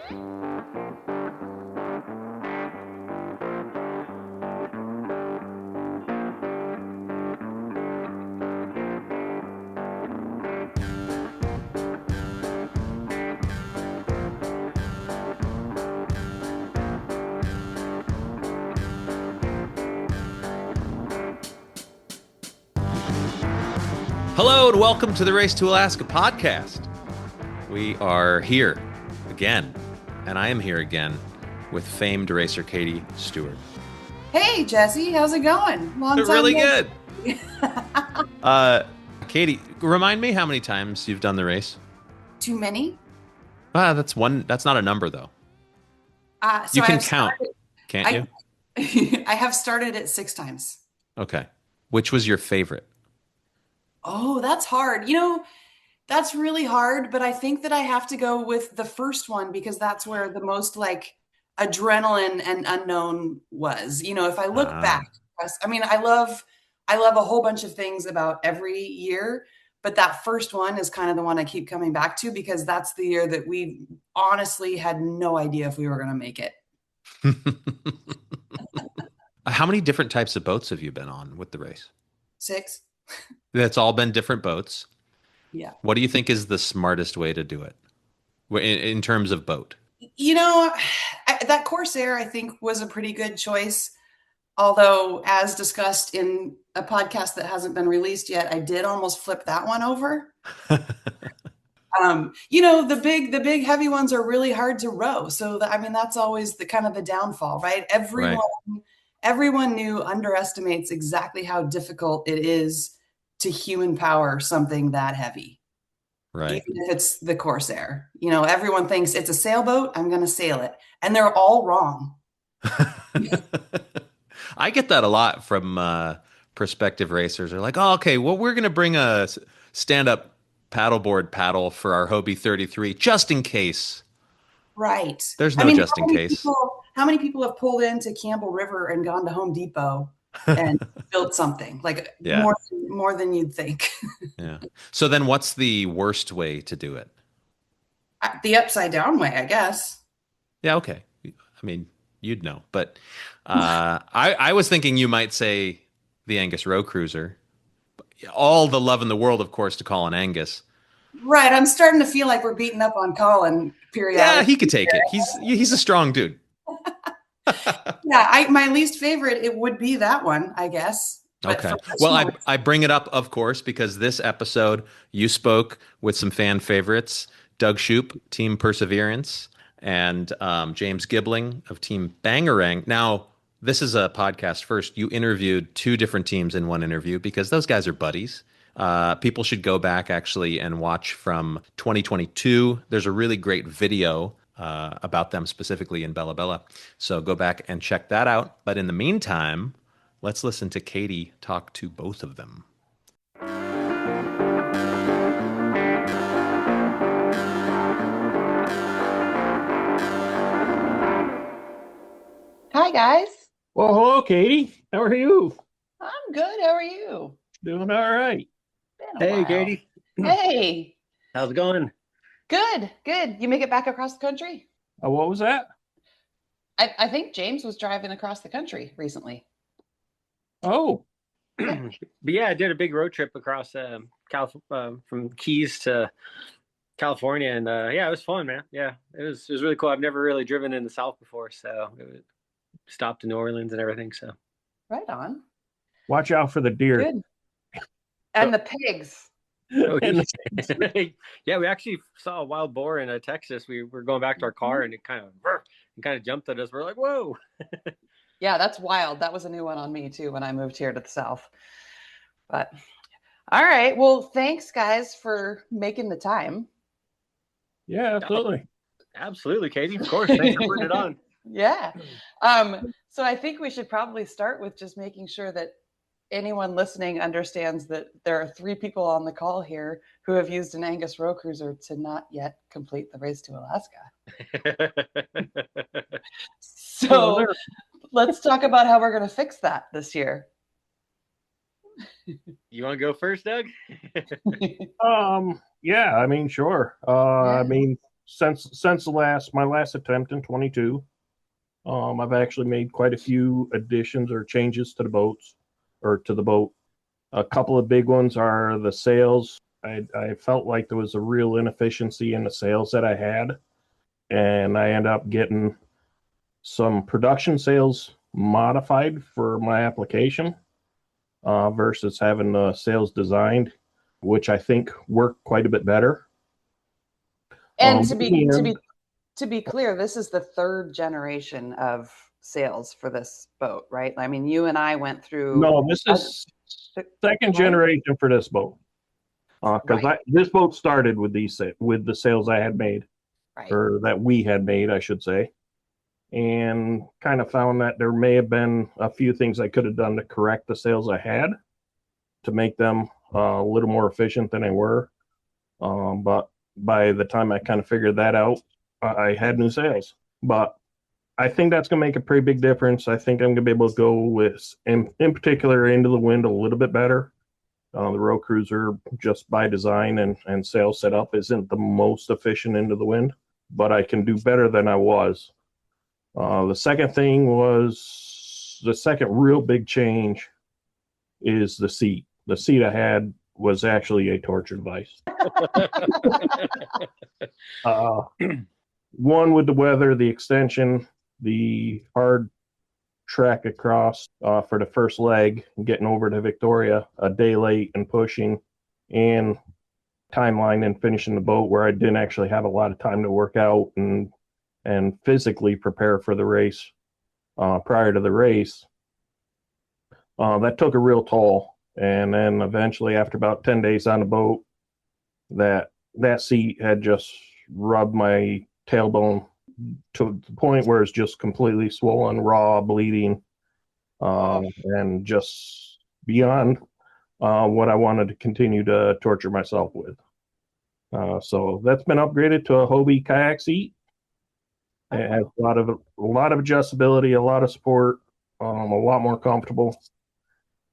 Hello and welcome to the Race to Alaska podcast. We are here again, and I am here again with famed racer Katie Stewart. Hey, Jesse, how's it going? Long time really good. Katie, remind me how many times you've done the race? Too many? That's one. That's not a number, though. So you can count, can't you? I have started it 6 times. Okay. Which was your favorite? Oh, that's hard. That's really hard, but I think that I have to go with the first one because that's where the most adrenaline and unknown was. If I look back, I love a whole bunch of things about every year, but that first one is kind of the one I keep coming back to because that's the year that we honestly had no idea if we were going to make it. How many different types of boats have you been on with the race? 6. That's all been different boats. Yeah. What do you think is the smartest way to do it in terms of boat? That Corsair, I think, was a pretty good choice. Although, as discussed in a podcast that hasn't been released yet, I did almost flip that one over. The big heavy ones are really hard to row. So, that's always the kind of the downfall, right? Everyone underestimates exactly how difficult it is to human power something that heavy. Right. Even if it's the Corsair. Everyone thinks it's a sailboat, I'm going to sail it. And they're all wrong. I get that a lot from prospective racers. They're like, oh, okay, well, we're going to bring a stand-up paddleboard paddle for our Hobie 33 just in case. Right. There's no just in case. How many people have pulled into Campbell River and gone to Home Depot and built something more than you'd think? Yeah. So then what's the worst way to do it? The upside down way, I guess. Yeah. Okay. You'd know, but I was thinking you might say the Angus Row Cruiser. All the love in the world, of course, to Colin Angus. Right. I'm starting to feel like we're beating up on Colin periodically. Yeah, he could take it. He's a strong dude. Yeah, my least favorite, it would be that one, I guess. Okay. Well, I bring it up, of course, because this episode you spoke with some fan favorites, Doug Shoup, Team Perseverance, and James Gibling of Team Banagarang. Now, this is a podcast first. You interviewed 2 different teams in one interview because those guys are buddies. People should go back actually and watch from 2022. There's a really great video about them specifically in Bella Bella. So go back and check that out. But in the meantime, let's listen to Katie talk to both of them. Hi, guys. Well, hello, Katie. How are you? I'm good. How are you? Doing all right. Hey, Katie. Hey. How's it going? Good. You make it back across the country? What was that? I think James was driving across the country recently. Oh. But yeah, I did a big road trip across from Keys to California, and yeah, it was fun, man. Yeah, it was really cool. I've never really driven in the South before, so stopped in New Orleans and everything. So right on. Watch out for the deer. Good. And the pigs. Oh, yeah, we actually saw a wild boar in Texas. We were going back to our car, and it kind of jumped at us. We're like, whoa. Yeah, that's wild. That was a new one on me too when I moved here to the South. But all right. Well, thanks guys for making the time. Yeah, absolutely. Absolutely, Katie. Of course. Thanks for putting it on. Yeah. So I think we should probably start with just making sure that anyone listening understands that there are 3 people on the call here who have used an Angus Row Cruiser to not yet complete the race to Alaska. So let's talk about how we're going to fix that this year. You want to go first, Doug? Yeah, sure. I mean, since my last attempt in 22, I've actually made quite a few additions or changes to the boats or to the boat. A couple of big ones are the sails. I felt like there was a real inefficiency in the sails that I had, and I ended up getting some production sails modified for my application versus having the sails designed, which I think work quite a bit better. And to be clear, this is the third generation of sails for this boat, right? I mean, you and I went through. No, this is second generation for this boat. Because this boat started with with the sails I had made, or that we had made, I should say, and kind of found that there may have been a few things I could have done to correct the sails I had to make them a little more efficient than they were. But by the time I kind of figured that out, I had new sails. But I think that's going to make a pretty big difference. I think I'm going to be able to go with, in particular, into the wind a little bit better. The row cruiser, just by design and sail setup, isn't the most efficient into the wind, but I can do better than I was. The second thing was the second real big change is the seat. The seat I had was actually a torture device. One with the weather, the extension, the hard track across for the first leg, getting over to Victoria a day late and pushing, and timeline and finishing the boat where I didn't actually have a lot of time to work out and physically prepare for the race prior to the race. That took a real toll. And then eventually, after about 10 days on the boat, that seat had just rubbed my tailbone to the point where it's just completely swollen, raw, bleeding, and just beyond what I wanted to continue to torture myself with. So that's been upgraded to a Hobie kayak seat. It has a lot of adjustability, a lot of support, a lot more comfortable,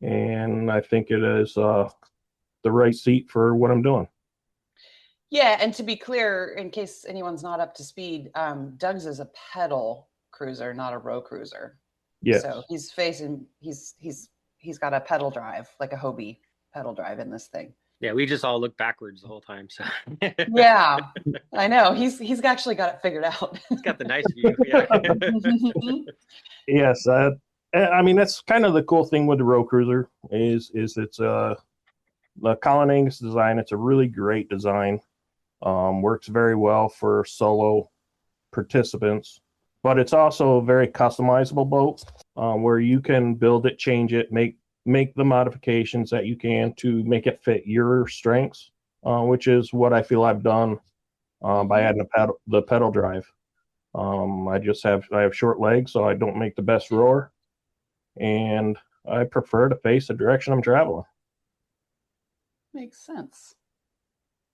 and I think it is the right seat for what I'm doing. Yeah, and to be clear, in case anyone's not up to speed, Doug's is a pedal cruiser, not a row cruiser. Yes. So he's got a pedal drive, like a Hobie pedal drive in this thing. Yeah, we just all look backwards the whole time. So yeah, I know. He's actually got it figured out. He's got the nice view. Yeah. Yes, I mean that's kind of the cool thing with the row cruiser is it's the Colin Angus design. It's a really great design. Works very well for solo participants, but it's also a very customizable boat where you can build it, change it, make the modifications that you can to make it fit your strengths, which is what I feel I've done by adding the pedal drive. I have short legs, so I don't make the best roar, and I prefer to face the direction I'm traveling. Makes sense.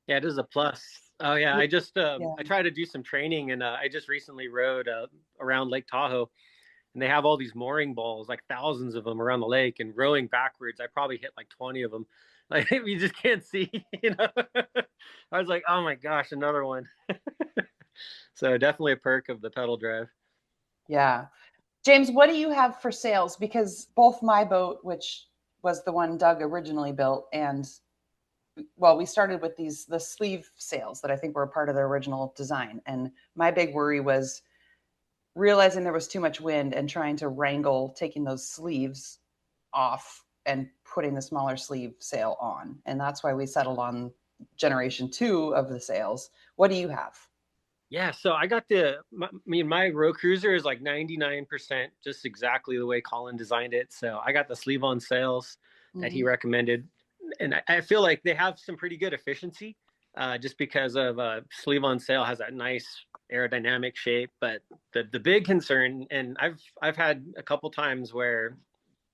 Yeah, it is a plus. Oh yeah, I just I try to do some training, and I just recently rode around Lake Tahoe, and they have all these mooring balls, like thousands of them around the lake, and rowing backwards, I probably hit like 20 of them. Like you just can't see, you know. I was like, oh my gosh, another one. So definitely a perk of the pedal drive. Yeah. James, what do you have for sales? Because both my boat, which was the one Doug originally built, and we started with the sleeve sails that I think were a part of the original design. And my big worry was realizing there was too much wind and trying to wrangle taking those sleeves off and putting the smaller sleeve sail on. And that's why we settled on generation 2 of the sails. What do you have? Yeah, so I got my row cruiser is like 99% just exactly the way Colin designed it. So I got the sleeve on sails that he recommended. And I feel like they have some pretty good efficiency just because of sleeve on sail has that nice aerodynamic shape. But the big concern, and I've had a couple times where,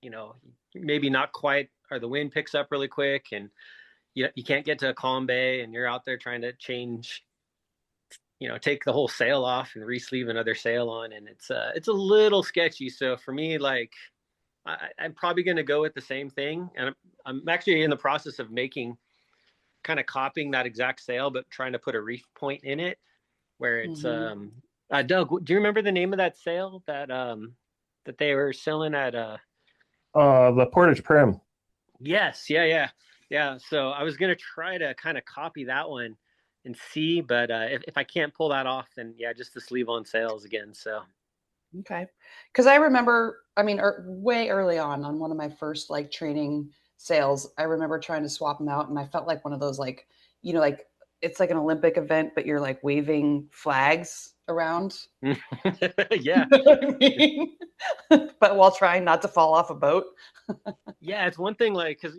you know, maybe not quite, or the wind picks up really quick and you can't get to a calm bay and you're out there trying to change, you know, take the whole sail off and re-sleeve another sail on, and it's a little sketchy. So for me, like I'm probably going to go with the same thing, and I'm actually in the process of copying that exact sail, but trying to put a reef point in it. where it's Mhm. Doug, do you remember the name of that sail that that they were selling at The Portage Prim. Yes, yeah. So I was gonna try to kind of copy that one and see, but if I can't pull that off, then yeah, just the sleeve on sails again. So Okay. Because I remember, I mean, way early on one of my first like training sales, I remember trying to swap them out, and I felt like one of those like, like it's like an Olympic event, but you're like waving flags around. You yeah, know what I mean? But while trying not to fall off a boat. yeah, it's one thing like because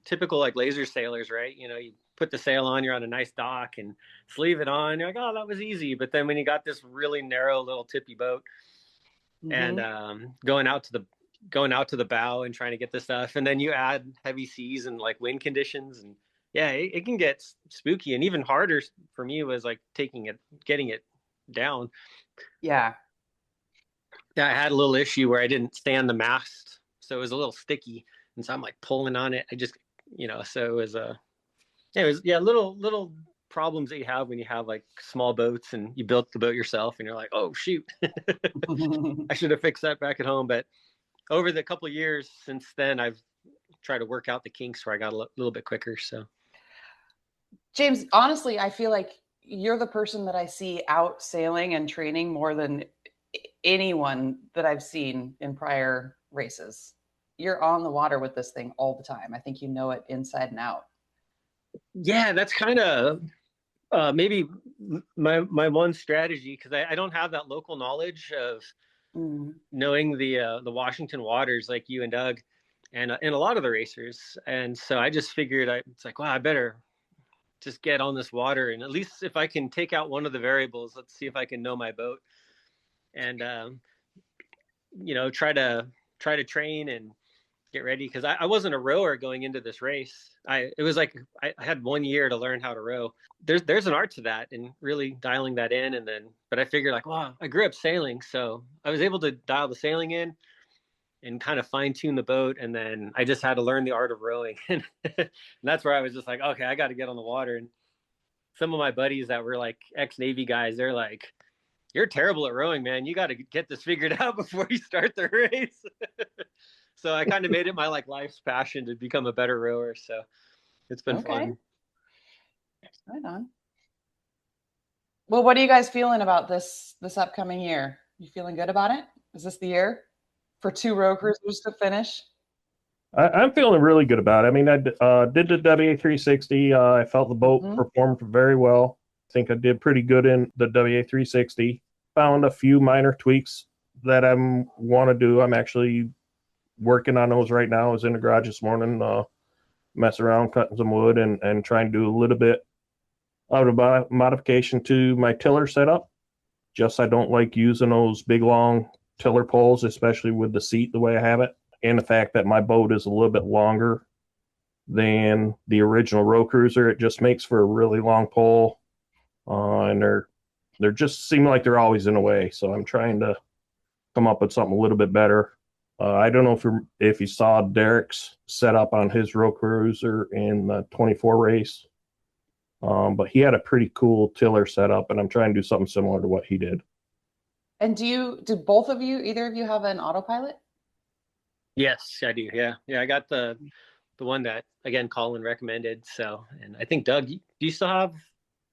typical like laser sailors, right? You put the sail on, you're on a nice dock, and sleeve it on. You're like, oh, that was easy. But then when you got this really narrow little tippy boat and Hmm. going out to the bow and trying to get the stuff, and then you add heavy seas and like wind conditions, and yeah, it can get spooky. And even harder for me was like getting it down. Yeah. Yeah, I had a little issue where I didn't stand the mast, so it was a little sticky, and so I'm like pulling on it. I just, so it was little problems that you have when you have like small boats and you built the boat yourself, and you're like, oh shoot, I should have fixed that back at home. But over the couple of years since then, I've tried to work out the kinks where I got a little bit quicker. So James, honestly, I feel like you're the person that I see out sailing and training more than anyone that I've seen in prior races. You're on the water with this thing all the time. I think you know it inside and out. yeah, that's kind of maybe my one strategy because I don't have that local knowledge of Mm. knowing the Washington waters like you and Doug and a lot of the racers. And so I just figured it's like, wow, I better just get on this water, and at least if I can take out one of the variables, let's see if I can know my boat and try to train and get ready because I wasn't a rower going into this race. It was like I had 1 year to learn how to row. There's an art to that and really dialing that in, and then but I figured like, wow, I grew up sailing, so I was able to dial the sailing in and kind of fine tune the boat, and then I just had to learn the art of rowing, and that's where I was just like, okay, I got to get on the water. And some of my buddies that were like ex Navy guys, they're like, you're terrible at rowing, man. You got to get this figured out before you start the race. So I kind of made it my like life's passion to become a better rower. So it's been Okay, fun. right on. Well, what are you guys feeling about this upcoming year? You feeling good about it? Is this the year for two row cruisers to finish? I'm feeling really good about it. I mean, I did the WA360. I felt the boat Mhm. performed very well. I think I did pretty good in the WA360. Found a few minor tweaks that I want to do. I'm actually working on those right now. I was in the garage this morning, messing around, cutting some wood, and trying to do a little bit of a modification to my tiller setup. Just I don't like using those big long tiller poles, especially with the seat the way I have it, and the fact that my boat is a little bit longer than the original row cruiser. It just makes for a really long pole, and they're just seem like they're always in the way. So I'm trying to come up with something a little bit better. I don't know if you saw Derek's setup on his row cruiser in the 24 race, but he had a pretty cool tiller setup, and I'm trying to do something similar to what he did. And do both of you, either of you, have an autopilot? Yes, I do. Yeah. I got the one that again Colin recommended. So, and I think Doug, do you still have?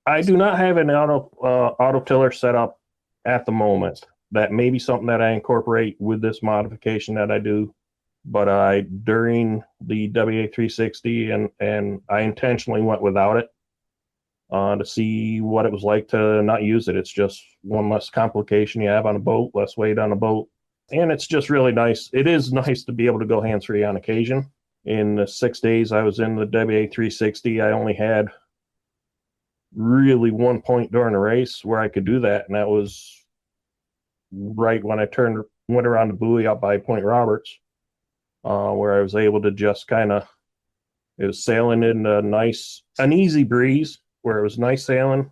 I do not have an auto tiller set up at the moment. That may be something that I incorporate with this modification that I do. But I during the WA360 and I intentionally went without it to see what it was like to not use it. It's just one less complication you have on a boat, less weight on a boat, and it's just really nice. It is nice to be able to go hands free on occasion. In the 6 days I was in the WA360, I only had really one point during the race where I could do that, and that was right when I went around the buoy up by Point Roberts, where I was able to just kind of it was sailing in an easy breeze where it was nice sailing,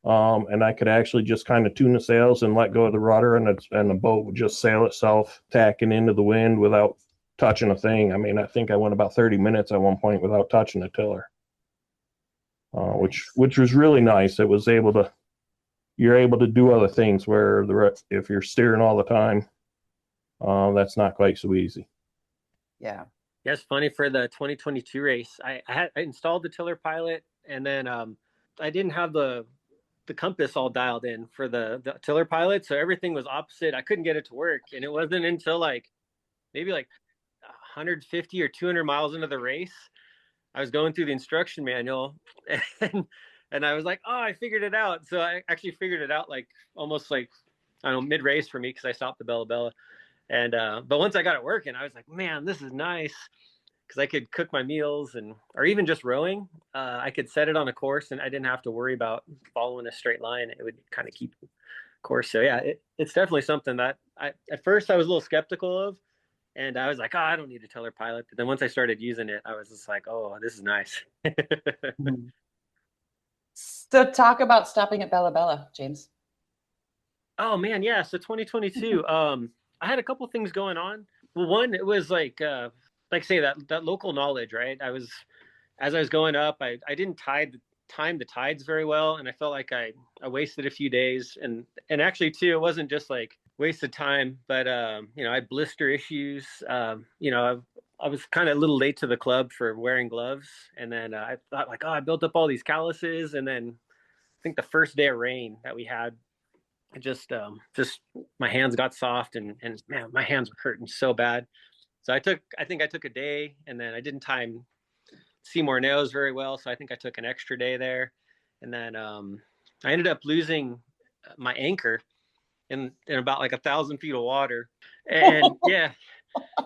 and I could actually just kind of tune the sails and let go of the rudder, and the boat would just sail itself, tacking into the wind without touching a thing. I mean, I think I went about 30 minutes at one point without touching the tiller. Which was really nice. It was able to you're able to do other things where if you're steering all the time, that's not quite so easy. Yeah. Yeah, it's funny for the 2022 race. I installed the tiller pilot, and then I didn't have the compass all dialed in for the tiller pilot, so everything was opposite. I couldn't get it to work, and it wasn't until like maybe like 150 or 200 miles into the race, I was going through the instruction manual, and I was like, oh, I figured it out. So I actually figured it out like almost like, I don't know, mid race for me, because I stopped the Bella Bella. And but once I got it working, I was like, man, this is nice, because I could cook my meals, or even just rowing. I could set it on a course, and I didn't have to worry about following a straight line. It would kind of keep course. So yeah, it's definitely something that at first I was a little skeptical of, and I was like, oh, I don't need a tiller pilot. But then once I started using it, I was just like, oh, this is nice. So talk about stopping at Bella Bella, James. Oh man, yeah. So 2022, I had a couple things going on. Well, one, it was like say that local knowledge, right? As I was going up, I didn't time the tides very well, and I felt like I wasted a few days, and actually too, it wasn't just like wasted time, but you know, I had blister issues. You know, I was kind of a little late to the club for wearing gloves, and then I thought like, oh, I built up all these calluses, and then I think the first day of rain that we had, just my hands got soft, and man, my hands were hurting so bad. So I think I took a day, and then I didn't time Seymour nails very well, so I think I took an extra day there, and then I ended up losing my anchor in about like 1,000 feet of water, and yeah,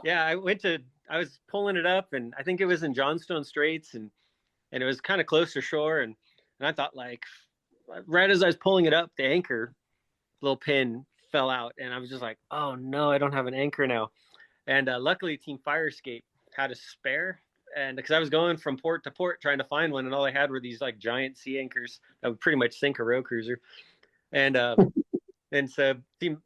I was pulling it up, and I think it was in Johnstone Straits, and it was kind of close to shore, and I thought like right as I was pulling it up, the anchor little pin fell out, and I was just like, oh no, I don't have an anchor now. And luckily Team Fire Escape had a spare, and because I was going from port to port trying to find one, and all I had were these like giant sea anchors that would pretty much sink a row cruiser. And so Team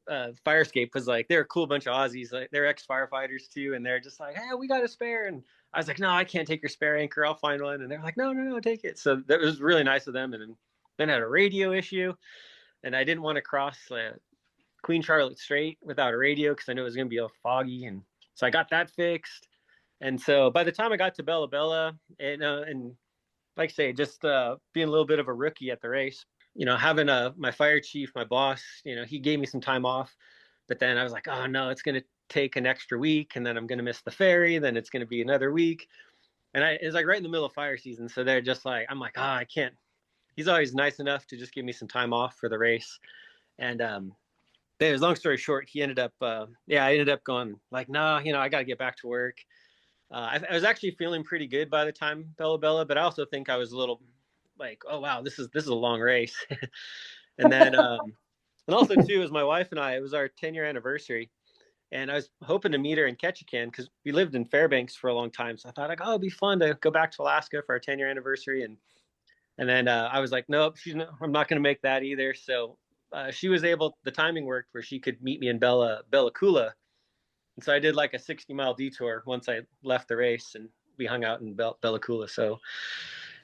Fire Escape was like, they're a cool bunch of Aussies, like they're ex-firefighters too, and they're just like, hey, we got a spare. And I was like, no, I can't take your spare anchor, I'll find one. And they're like, no, take it. So that was really nice of them. And then I had a radio issue, and I didn't want to cross Queen Charlotte Strait without a radio, because I knew it was going to be all foggy, and so I got that fixed. And so by the time I got to Bella Bella, and like I say, just being a little bit of a rookie at the race, you know, having my fire chief, my boss, you know, he gave me some time off, but then I was like, oh no, it's going to take an extra week, and then I'm going to miss the ferry, then it's going to be another week. And it's like right in the middle of fire season, so they're just like, I'm like, oh, I can't. He's always nice enough to just give me some time off for the race. And anyways, long story short, he ended up, I ended up going like, no, you know, I got to get back to work. I was actually feeling pretty good by the time Bella Bella, but I also think I was a little like, oh wow, this is a long race. And then, and also too, is my wife and I, it was our 10-year anniversary, and I was hoping to meet her in Ketchikan, because we lived in Fairbanks for a long time. So I thought like, oh, it'd be fun to go back to Alaska for our 10-year anniversary. And then I was like, nope, I'm not going to make that either. So she was able, the timing worked where she could meet me in Bella Coola. And so I did like a 60-mile detour once I left the race, and we hung out in Bella Coola. So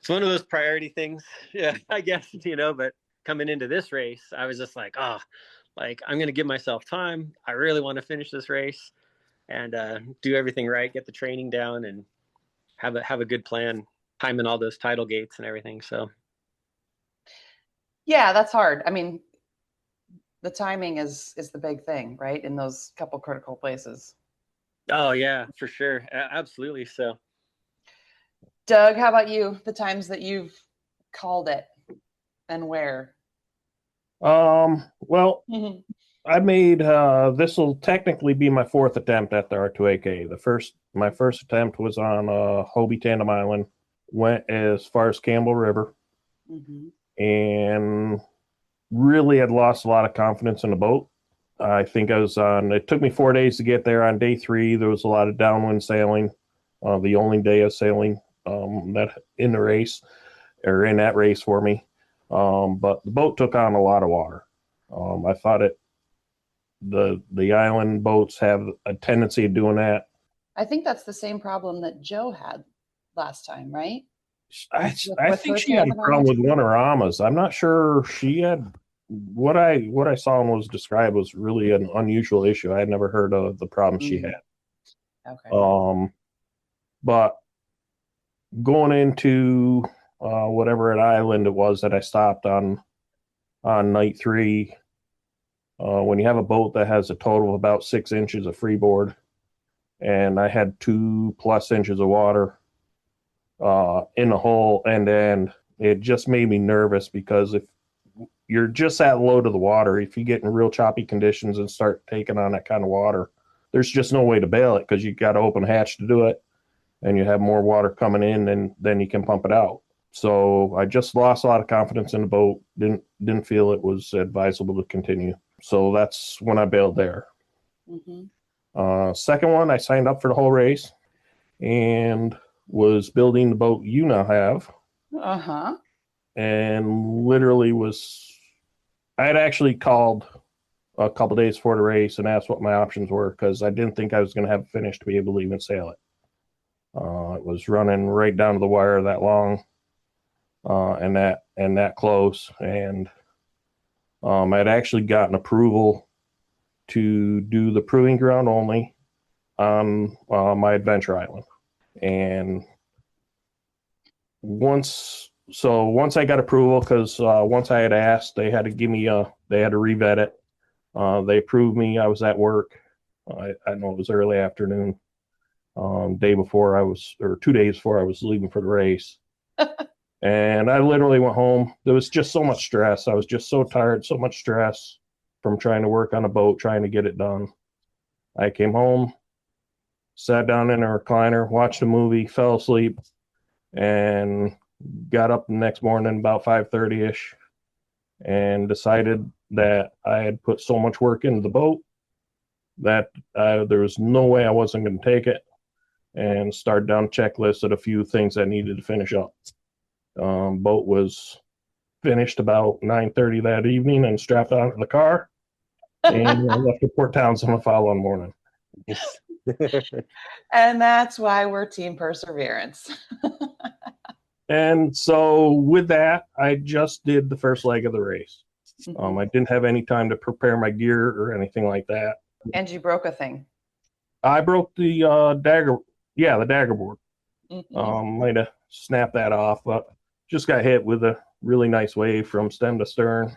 it's one of those priority things, yeah, I guess, you know. But coming into this race, I was just like, oh, like I'm going to give myself time. I really want to finish this race and do everything right, get the training down, and have a good plan, timing all those tidal gates and everything. So yeah, that's hard. I mean, the timing is the big thing, right? In those couple critical places. Oh yeah, for sure. Absolutely. So Doug, how about you? The times that you've called it and where? Well, I made this will technically be my fourth attempt at the R2AK. My first attempt was on Hobie Tandem Island, went as far as Campbell River, and really had lost a lot of confidence in the boat. I think it took me 4 days to get there. On day 3, there was a lot of downwind sailing, the only day of sailing that in the race, or in that race for me. But the boat took on a lot of water. I thought the island boats have a tendency of doing that. I think that's the same problem that Joe had last time, right? I think she had a problem with one of her Amas. I'm not sure she had what I saw and was described was really an unusual issue. I had never heard of the problem she had. Okay. But going into whatever island it was that I stopped on night 3, when you have a boat that has a total of about 6 inches of freeboard, and I had 2+ inches of water in the hole end to end, it just made me nervous because if you're just that low to the water, if you get in real choppy conditions and start taking on that kind of water, there's just no way to bail it because you got to open hatch to do it, and you have more water coming in than you can pump it out. So I just lost a lot of confidence in the boat. Didn't feel it was advisable to continue. So that's when I bailed there. Second one, I signed up for the whole race and was building the boat you now have. And literally I had actually called a couple days before the race and asked what my options were because I didn't think I was going to have it finished to be able to even sail it. It was running right down to the wire that long, and that close, and I'd actually gotten approval to do the proving ground only on my adventure island. And once I got approval, because once I had asked, they had to revet it. They approved me. I was at work. I know it was early afternoon. Day before or 2 days before I was leaving for the race. And I literally went home. There was just so much stress. I was just so tired, so much stress from trying to work on a boat, trying to get it done. I came home, sat down in a recliner, watched a movie, fell asleep, and got up the next morning about 5:30ish and decided that I had put so much work into the boat that there was no way I wasn't going to take it, and started down a checklist of a few things I needed to finish up. Boat was finished about 9:30 that evening and strapped onto the car, and I left to Port Townsend the following morning. And that's why we're Team Perseverance. And so with that, I just did the first leg of the race. I didn't have any time to prepare my gear or anything like that. And you broke a thing. I broke the dagger. Yeah, the dagger board. Might have snapped that off, but just got hit with a really nice wave from stem to stern.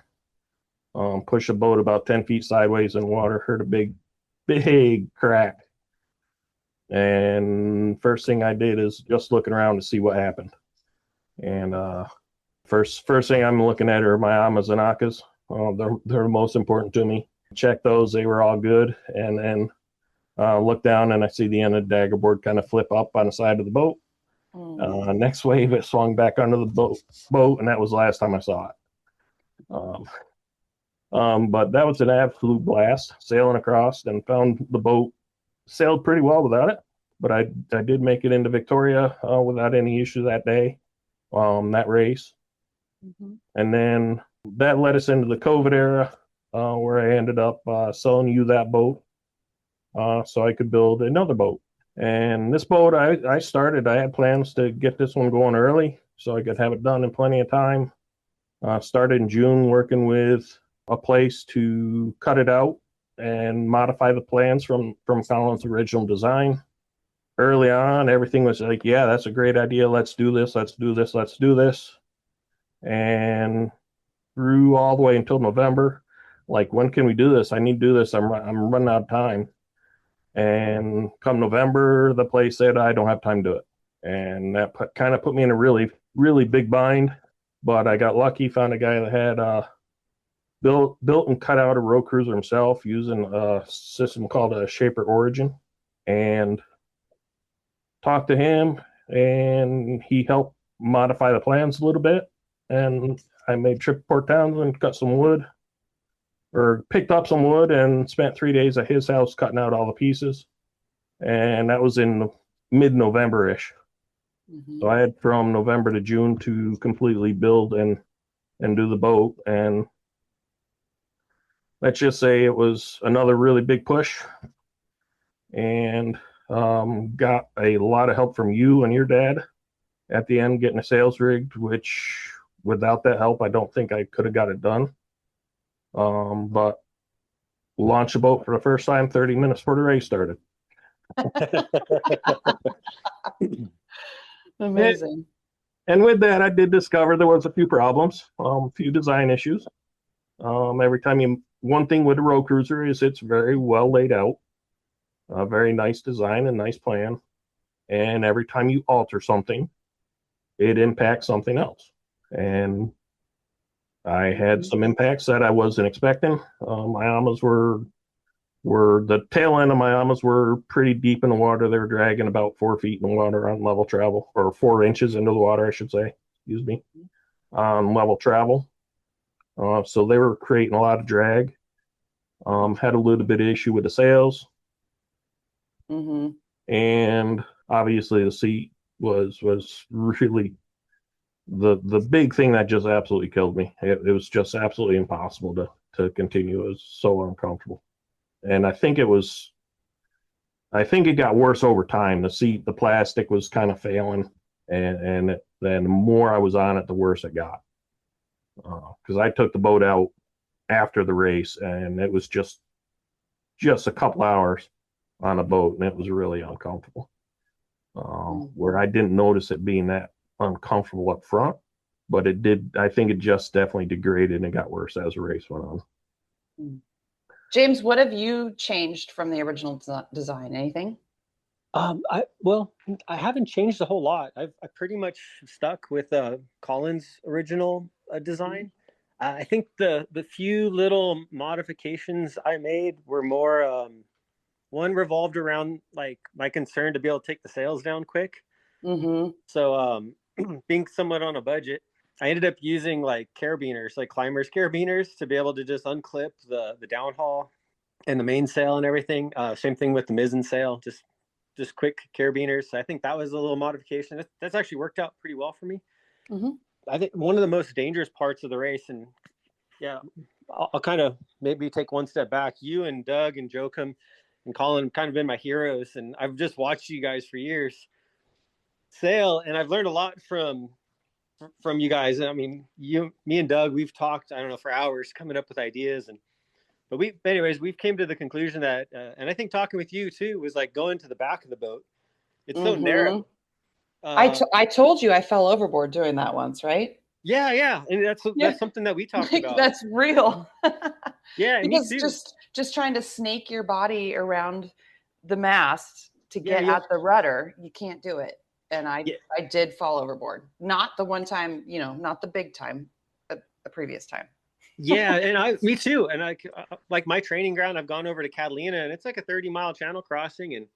Pushed the boat about 10 feet sideways in water. Heard a big crack. And first thing I did is just looking around to see what happened. And first thing I'm looking at are my Amazonakas. They're the most important to me. Check those; they were all good. And then look down and I see the end of the dagger board kind of flip up on the side of the boat. Next wave, it swung back under the boat, and that was the last time I saw it. But that was an absolute blast, sailing across and found the boat. Sailed pretty well without it, but I did make it into Victoria without any issue that day, that race. And then that led us into the COVID era, where I ended up selling you that boat so I could build another boat. And this boat, I had plans to get this one going early so I could have it done in plenty of time. Started in June working with a place to cut it out and modify the plans from Colin's original design. Early on, everything was like, yeah, that's a great idea. Let's do this. And through all the way until November, like, when can we do this? I need to do this. I'm running out of time. And come November, the place said, I don't have time to do it. And that kind of put me in a really, really big bind. But I got lucky, found a guy that had built and cut out a row cruiser himself using a system called a Shaper Origin, and talked to him, and he helped modify the plans a little bit. And I made trip to Port Townsend, picked up some wood, and spent 3 days at his house cutting out all the pieces. And that was in mid-November-ish. So I had from November to June to completely build and do the boat. And let's just say it was another really big push, and got a lot of help from you and your dad at the end, getting a sales rigged, which without that help, I don't think I could have got it done. But launched a boat for the first time 30 minutes before the race started. Amazing. And with that, I did discover there was a few problems, a few design issues. Every time one thing with a road cruiser is it's very well laid out, a very nice design and nice plan. And every time you alter something, it impacts something else. And I had some impacts that I wasn't expecting. My amas were the tail end of my amas were pretty deep in the water. They were dragging about 4 feet in the water on level travel, or 4 inches into the water, I should say. Excuse me, on level travel. So they were creating a lot of drag. Had a little bit of issue with the sails, and obviously the seat was really the big thing that just absolutely killed me. It was just absolutely impossible to continue. It was so uncomfortable, and I think it got worse over time. The plastic was kind of failing, and then the more I was on it, the worse it got. Because I took the boat out after the race, and it was just a couple hours on a boat, and it was really uncomfortable. Where I didn't notice it being that uncomfortable up front, but it did. I think it just definitely degraded and it got worse as the race went on. James, what have you changed from the original design? Anything? I haven't changed a whole lot. I pretty much stuck with Colin's original design. I think the few little modifications I made were more one revolved around like my concern to be able to take the sails down quick. So being somewhat on a budget, I ended up using like carabiners, like climbers carabiners, to be able to just unclip the downhaul and the mainsail and everything. Same thing with the mizzen sail, just quick carabiners. So I think that was a little modification. That's actually worked out pretty well for me. I think one of the most dangerous parts of the race, and yeah, I'll kind of maybe take one step back. You and Doug and Joachim and Colin have kind of been my heroes, and I've just watched you guys for years sail, and I've learned a lot from you guys. I mean, me and Doug, we've talked, I don't know, for hours coming up with ideas, but we've came to the conclusion that, and I think talking with you too, was like going to the back of the boat. It's so narrow. I told you I fell overboard doing that once, right? Yeah, and that's something that we talked about. That's real. Yeah, because me too. Just trying to snake your body around the mast to get at the rudder, you can't do it. And I did fall overboard. Not the one time, not the big time, but the previous time. Yeah, and me too. And like my training ground, I've gone over to Catalina, and it's like a 30-mile channel crossing, and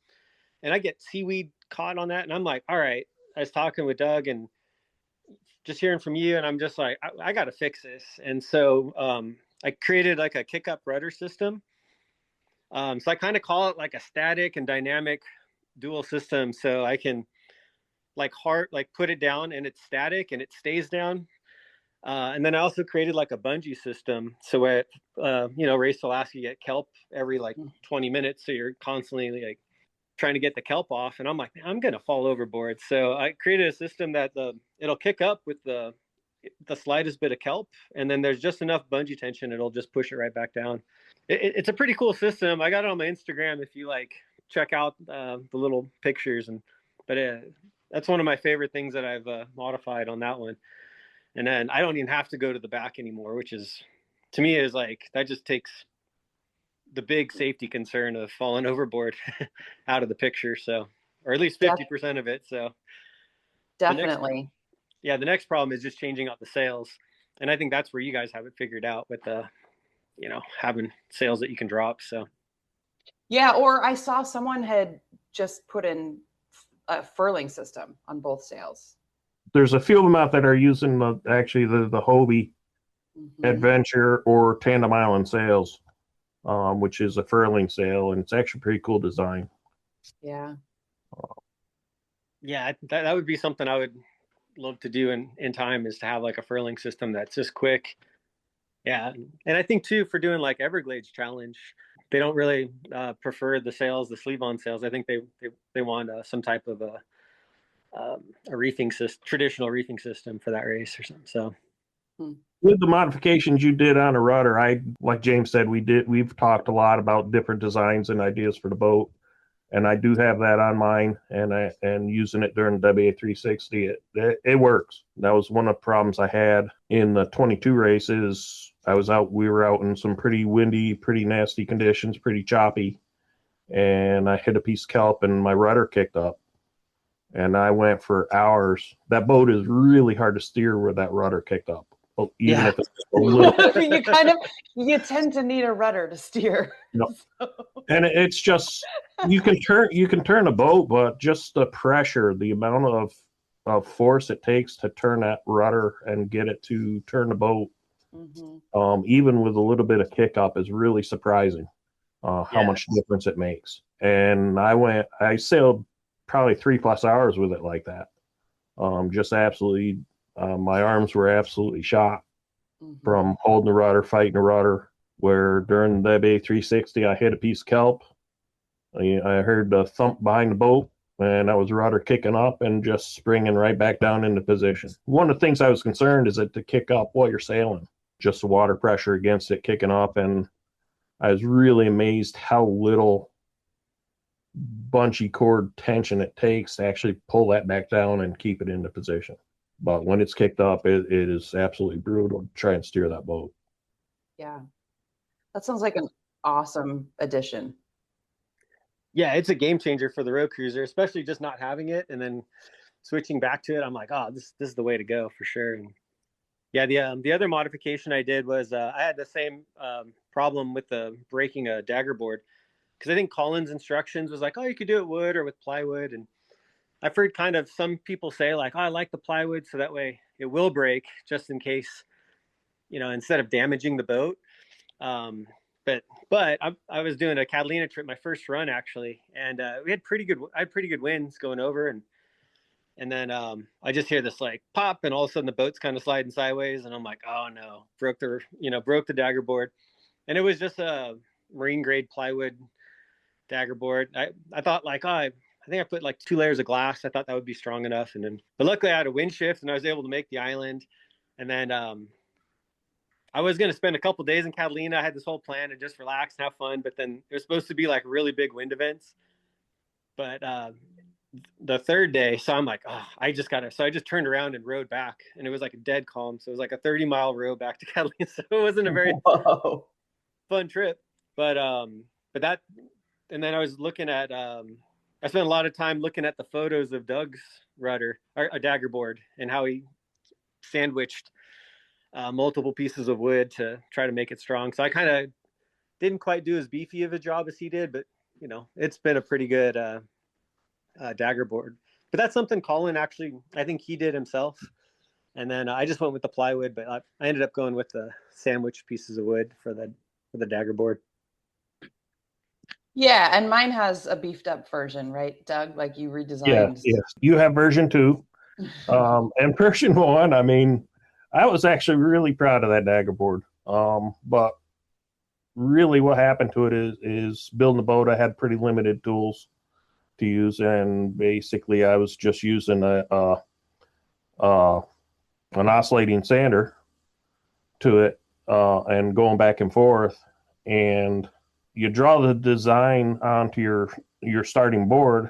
I get seaweed caught on that, and I'm like, all right. I was talking with Doug and just hearing from you, and I'm just like, I got to fix this. And so I created like a kick-up rudder system. So I kind of call it like a static and dynamic dual system. So I can like put it down and it's static and it stays down. And then I also created like a bungee system. So at Race Alaska, you get kelp every like 20 minutes. So you're constantly like trying to get the kelp off. And I'm like, I'm going to fall overboard. So I created a system that it'll kick up with the slightest bit of kelp. And then there's just enough bungee tension. It'll just push it right back down. It's a pretty cool system. I got it on my Instagram if you like check out the little pictures. But that's one of my favorite things that I've modified on that one. And then I don't even have to go to the back anymore, which is, to me, is like, that just takes the big safety concern of falling overboard out of the picture. So, or at least 50% of it. So definitely. The next problem is just changing out the sails. And I think that's where you guys have it figured out with having sails that you can drop. So. Yeah. Or I saw someone had just put in a furling system on both sails. There's a few of them out that are using the Hobie Adventure or Tandem Island sails, which is a furling sail, and it's actually a pretty cool design. Yeah. That would be something I would love to do in time, is to have like a furling system that's just quick. Yeah. And I think too, for doing like Everglades Challenge, they don't really prefer the sails, the sleeve-on sails. I think they want some type of a reefing system, traditional reefing system for that race or something. So With the modifications you did on a rudder, like James said, we've talked a lot about different designs and ideas for the boat. And I do have that on mine, and using it during the WA360, it works. That was one of the problems I had in the 22 races. We were out in some pretty windy, pretty nasty conditions, pretty choppy, and I hit a piece of kelp and my rudder kicked up. And I went for hours. That boat is really hard to steer with that rudder kicked up. Even if it's a little. You tend to need a rudder to steer. No. So. And it's just you can turn a boat, but just the pressure, the amount of force it takes to turn that rudder and get it to turn the boat, even with a little bit of kick up, is really surprising. How much difference it makes. And I sailed probably 3+ hours with it like that. Just absolutely. My arms were absolutely shot from holding the rudder, fighting the rudder. Where during the WA360, I hit a piece of kelp. I heard the thump behind the boat, and that was the rudder kicking up and just springing right back down into position. One of the things I was concerned is that to kick up while you're sailing, just the water pressure against it kicking up. And I was really amazed how little bunchy cord tension it takes to actually pull that back down and keep it into position. But when it's kicked up, it is absolutely brutal to try and steer that boat. Yeah. That sounds like an awesome addition. Yeah, it's a game changer for the road cruiser, especially just not having it and then switching back to it. I'm like, oh, this is the way to go for sure. And yeah, the other modification I did was I had the same problem with breaking a dagger board, because I think Colin's instructions was like, oh, you could do it wood or with plywood. And I've heard kind of some people say like, oh, I like the plywood so that way it will break just in case, instead of damaging the boat. But I was doing a Catalina trip, my first run actually, and I had pretty good winds going over, and then I just hear this like pop, and all of a sudden the boat's kind of sliding sideways, and I'm like, oh no, broke the dagger board, and it was just a marine grade plywood dagger board. I thought like, oh, I think I put like 2 layers of glass. I thought that would be strong enough, but luckily I had a wind shift and I was able to make the island, and then I was going to spend a couple days in Catalina. I had this whole plan to just relax and have fun, but then it was supposed to be like really big wind events. But the third day, so I'm like, oh, so I just turned around and rowed back, and it was like a dead calm. So it was like a 30-mile row back to Catalina. So it wasn't a very fun trip, but that, and then I was looking at, I spent a lot of time looking at the photos of Doug's rudder, or a dagger board, and how he sandwiched multiple pieces of wood to try to make it strong. So I kind of didn't quite do as beefy of a job as he did, but it's been a pretty good dagger board. But that's something Colin actually, I think he did himself. And then I just went with the plywood, but I ended up going with the sandwich pieces of wood for the dagger board. Yeah, and mine has a beefed up version, right, Doug? Like you redesigned. Yeah. You have version 2. And version 1, I mean, I was actually really proud of that dagger board. But really what happened to it is building the boat, I had pretty limited tools to use, and basically I was just using an oscillating sander to it, and going back and forth, and you draw the design onto your starting board,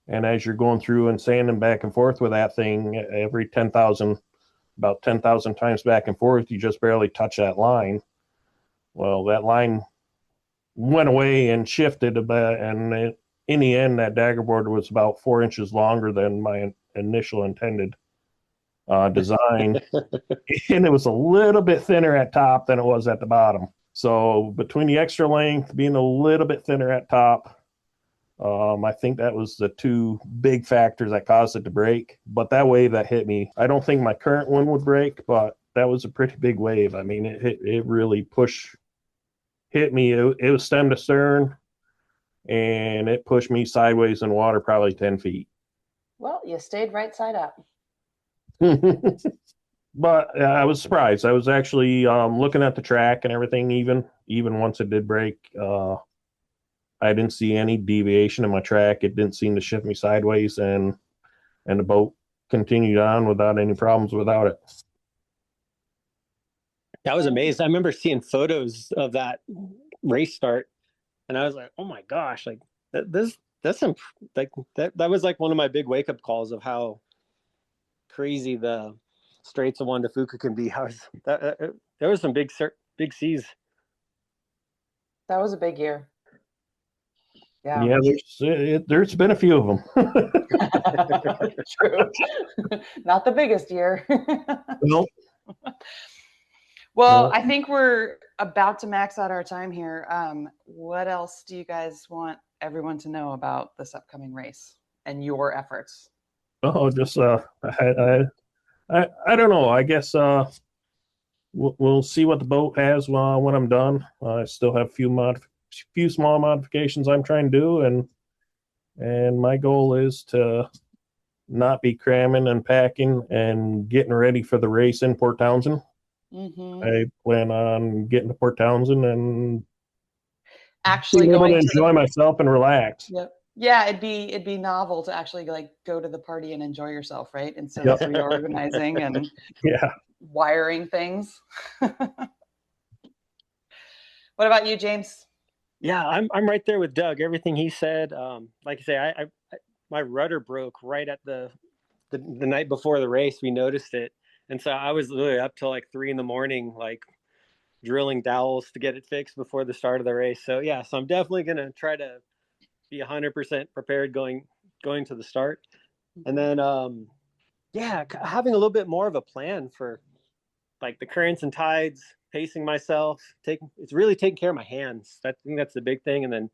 and as you're going through and sanding back and forth with that thing, about 10,000 times back and forth, you just barely touch that line. Well, that line went away and shifted a bit, and in the end, that dagger board was about 4 inches longer than my initial intended design, and it was a little bit thinner at top than it was at the bottom. So between the extra length, being a little bit thinner at top, I think that was the 2 big factors that caused it to break. But that wave that hit me, I don't think my current one would break, but that was a pretty big wave. I mean, it really hit me. It was stem to stern, and it pushed me sideways in water probably 10 feet. Well, you stayed right side up. But I was surprised. I was actually looking at the track and everything, even once it did break. I didn't see any deviation in my track. It didn't seem to shift me sideways, and the boat continued on without any problems without it. I was amazed. I remember seeing photos of that race start, and I was like, "Oh my gosh!" Like that's some like that was like one of my big wake up calls of how crazy the Straits of Juan de Fuca can be. I was there was some big seas. That was a big year. Yeah. Yeah, there's been a few of them. True. Not the biggest year. Well, Well, no. I think we're about to max out our time here. What else do you guys want everyone to know about this upcoming race and your efforts? Oh, just I don't know. I guess we'll see what the boat has when I'm done. I still have few small modifications I'm trying to do, and my goal is to not be cramming and packing and getting ready for the race in Port Townsend. Mm-hmm. I plan on getting to Port Townsend and Actually being able to going to enjoy myself and relax. Yep. Yeah, it'd be novel to actually like go to the party and enjoy yourself, right? Instead Yep. of reorganizing and Yeah. wiring things. What about you, James? Yeah, I'm right there with Doug. Everything he said. Like I say, I my rudder broke right at the night before the race. We noticed it, and so I was literally up till like 3 a.m, like drilling dowels to get it fixed before the start of the race. So yeah, so I'm definitely gonna try to be 100% prepared going to the start, and then yeah, having a little bit more of a plan for like the currents and tides, pacing myself, it's really taking care of my hands. I think that's the big thing. And then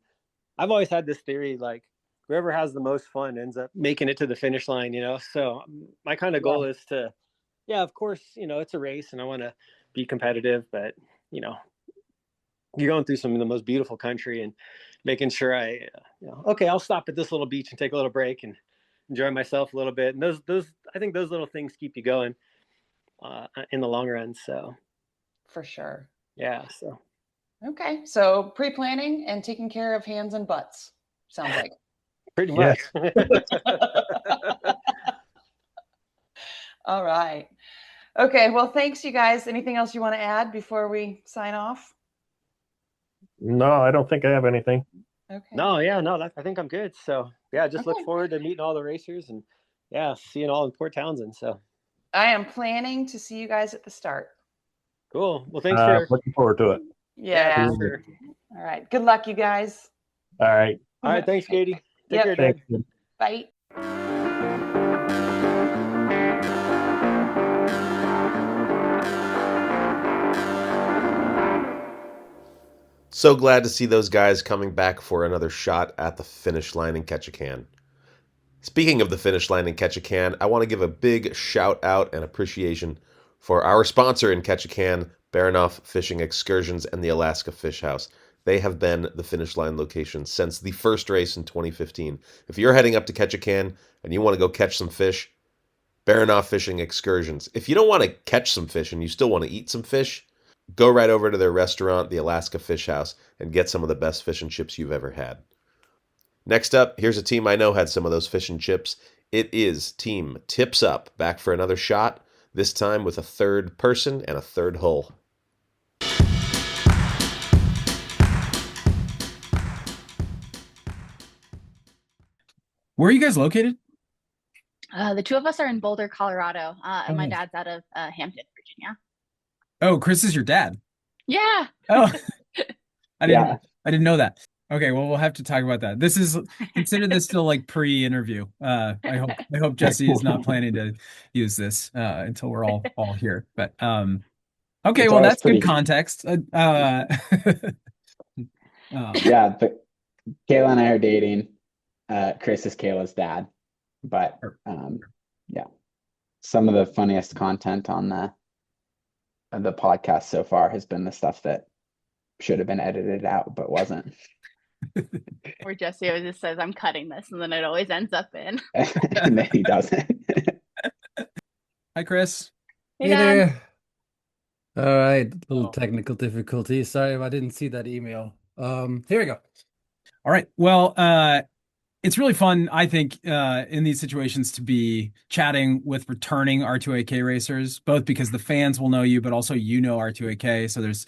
I've always had this theory, like whoever has the most fun ends up making it to the finish line, you know? So my kind of Yeah. goal is to, yeah, of course, it's a race and I want to be competitive, but you're going through some of the most beautiful country and making sure okay, I'll stop at this little beach and take a little break and enjoy myself a little bit. And I think those little things keep you going in the long run. So For sure. yeah, so Okay. So pre-planning and taking care of hands and butts. Sounds like. pretty Yes. much. All right. Okay. Well, thanks, you guys. Anything else you want to add before we sign off? No, I don't think I have anything. Okay. No, yeah, no, I think I'm good. So yeah, just look Okay. forward to meeting all the racers and yeah, seeing all in Port Townsend. So I am planning to see you guys at the start. cool. Well, thanks for Looking forward to it. Yeah. for sure. All right. Good luck, you guys. All right. All right, thanks, Katie. Take Yep. care, Doug. Thanks. Bye. So glad to see those guys coming back for another shot at the finish line in Ketchikan. Speaking of the finish line in Ketchikan, I want to give a big shout out and appreciation for our sponsor in Ketchikan, Baranoff Fishing Excursions and the Alaska Fish House. They have been the finish line location since the first race in 2015. If you're heading up to Ketchikan and you want to go catch some fish, Baranoff Fishing Excursions. If you don't want to catch some fish and you still want to eat some fish, go right over to their restaurant, the Alaska Fish House, and get some of the best fish and chips you've ever had. Next up, here's a team I know had some of those fish and chips. It is Team Tips Up, back for another shot, this time with a third person and a third hull. Where are you guys located? The two of us are in Boulder, Colorado, and my dad's out of Hampton, Virginia. Oh, Chris is your dad. Yeah. Oh, I didn't know that. Okay, well, we'll have to talk about that. Consider this still like pre-interview. I hope Jesse is not planning to use this until we're all here. But okay, It's well, always that's good pretty- context. Yeah, but Kayla and I are dating. Chris is Kayla's dad. But yeah, some of the funniest content on the podcast so far has been the stuff that should have been edited out but wasn't. Where Jesse always just says, "I'm cutting this," and then it always ends up in. And then he doesn't. Hi, Chris. Hey, Dad. All right, little technical difficulty. Sorry if I didn't see that email. Here we go. All right. Well, It's really fun, I think, in these situations to be chatting with returning R2AK racers, both because the fans will know you, but also you know R2AK. So there's,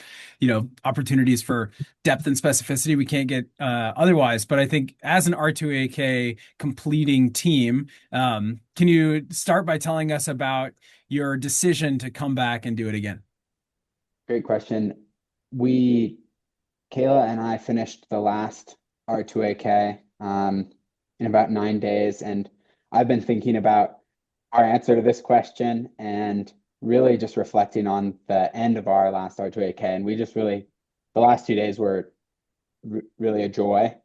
opportunities for depth and specificity we can't get otherwise. But I think as an R2AK completing team, can you start by telling us about your decision to come back and do it again? Great question. Kayla and I finished the last R2AK in about 9 days, and I've been thinking about our answer to this question and really just reflecting on the end of our last R2AK. And the last 2 days were really a joy.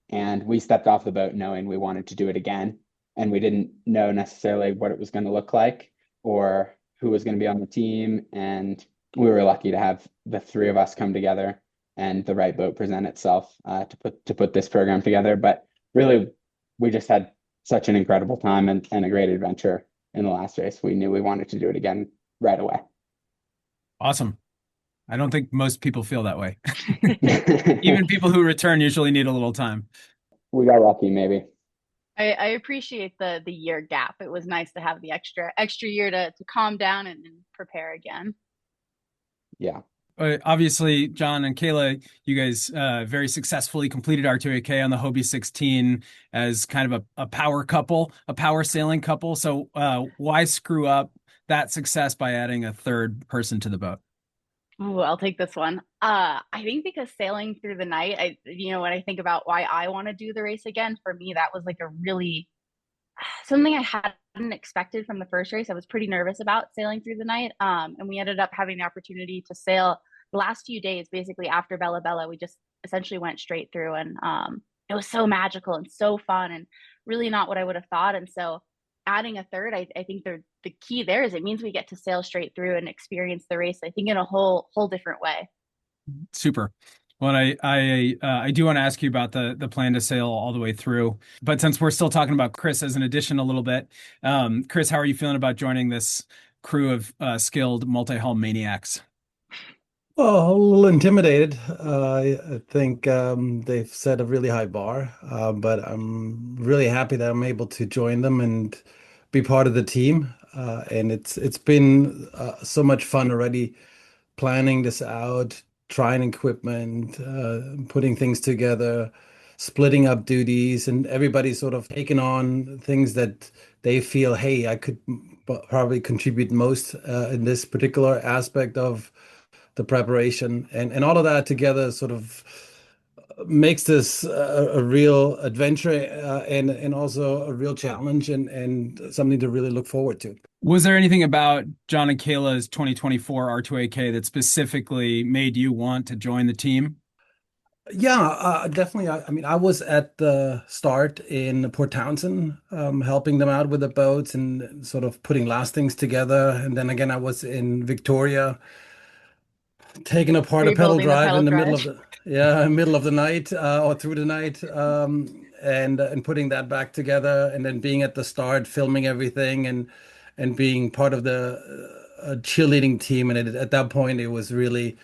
And we stepped off the boat knowing we wanted to do it again. And we didn't know necessarily what it was going to look like or who was going to be on the team. And we were lucky to have the three of us come together and the right boat present itself to put this program together. But really, we just had such an incredible time and a great adventure in the last race. We knew we wanted to do it again right away. Awesome. I don't think most people feel that way. Even people who return usually need a little time. We got lucky, maybe. I appreciate the year gap. It was nice to have the extra year to calm down and prepare again. Yeah. Obviously, John and Kayla, you guys very successfully completed R2AK on the Hobie 16 as kind of a power couple, a power sailing couple. So why screw up that success by adding a third person to the boat? Ooh, I'll take this one. I think because sailing through the night, when I think about why I want to do the race again, for me, that was like a really something I hadn't expected from the first race. I was pretty nervous about sailing through the night. And we ended up having the opportunity to sail the last few days, basically after Bella Bella. We just essentially went straight through, and it was so magical and so fun and really not what I would have thought. And so adding a third, I think the key there is it means we get to sail straight through and experience the race, I think, in a whole different way. Super. Well, I do want to ask you about the plan to sail all the way through, but since we're still talking about Chris as an addition a little bit, Chris, how are you feeling about joining this crew of skilled multi-hull maniacs? Well, a little intimidated. I think they've set a really high bar, but I'm really happy that I'm able to join them and be part of the team. And it's been so much fun already planning this out, trying equipment, putting things together, splitting up duties, and everybody sort of taking on things that they feel, hey, I could probably contribute most in this particular aspect of the preparation, and all of that together sort of makes this a real adventure and also a real challenge and something to really look forward to. Was there anything about John and Kayla's 2024 R2AK that specifically made you want to join the team? Yeah, definitely. I mean, I was at the start in Port Townsend, helping them out with the boats and sort of putting last things together. And then again, I was in Victoria, taking apart a pedal drive in the middle of the night or through the night, and putting that back together, and then being at the start, filming everything, and being part of the cheerleading team. And at that point, it was really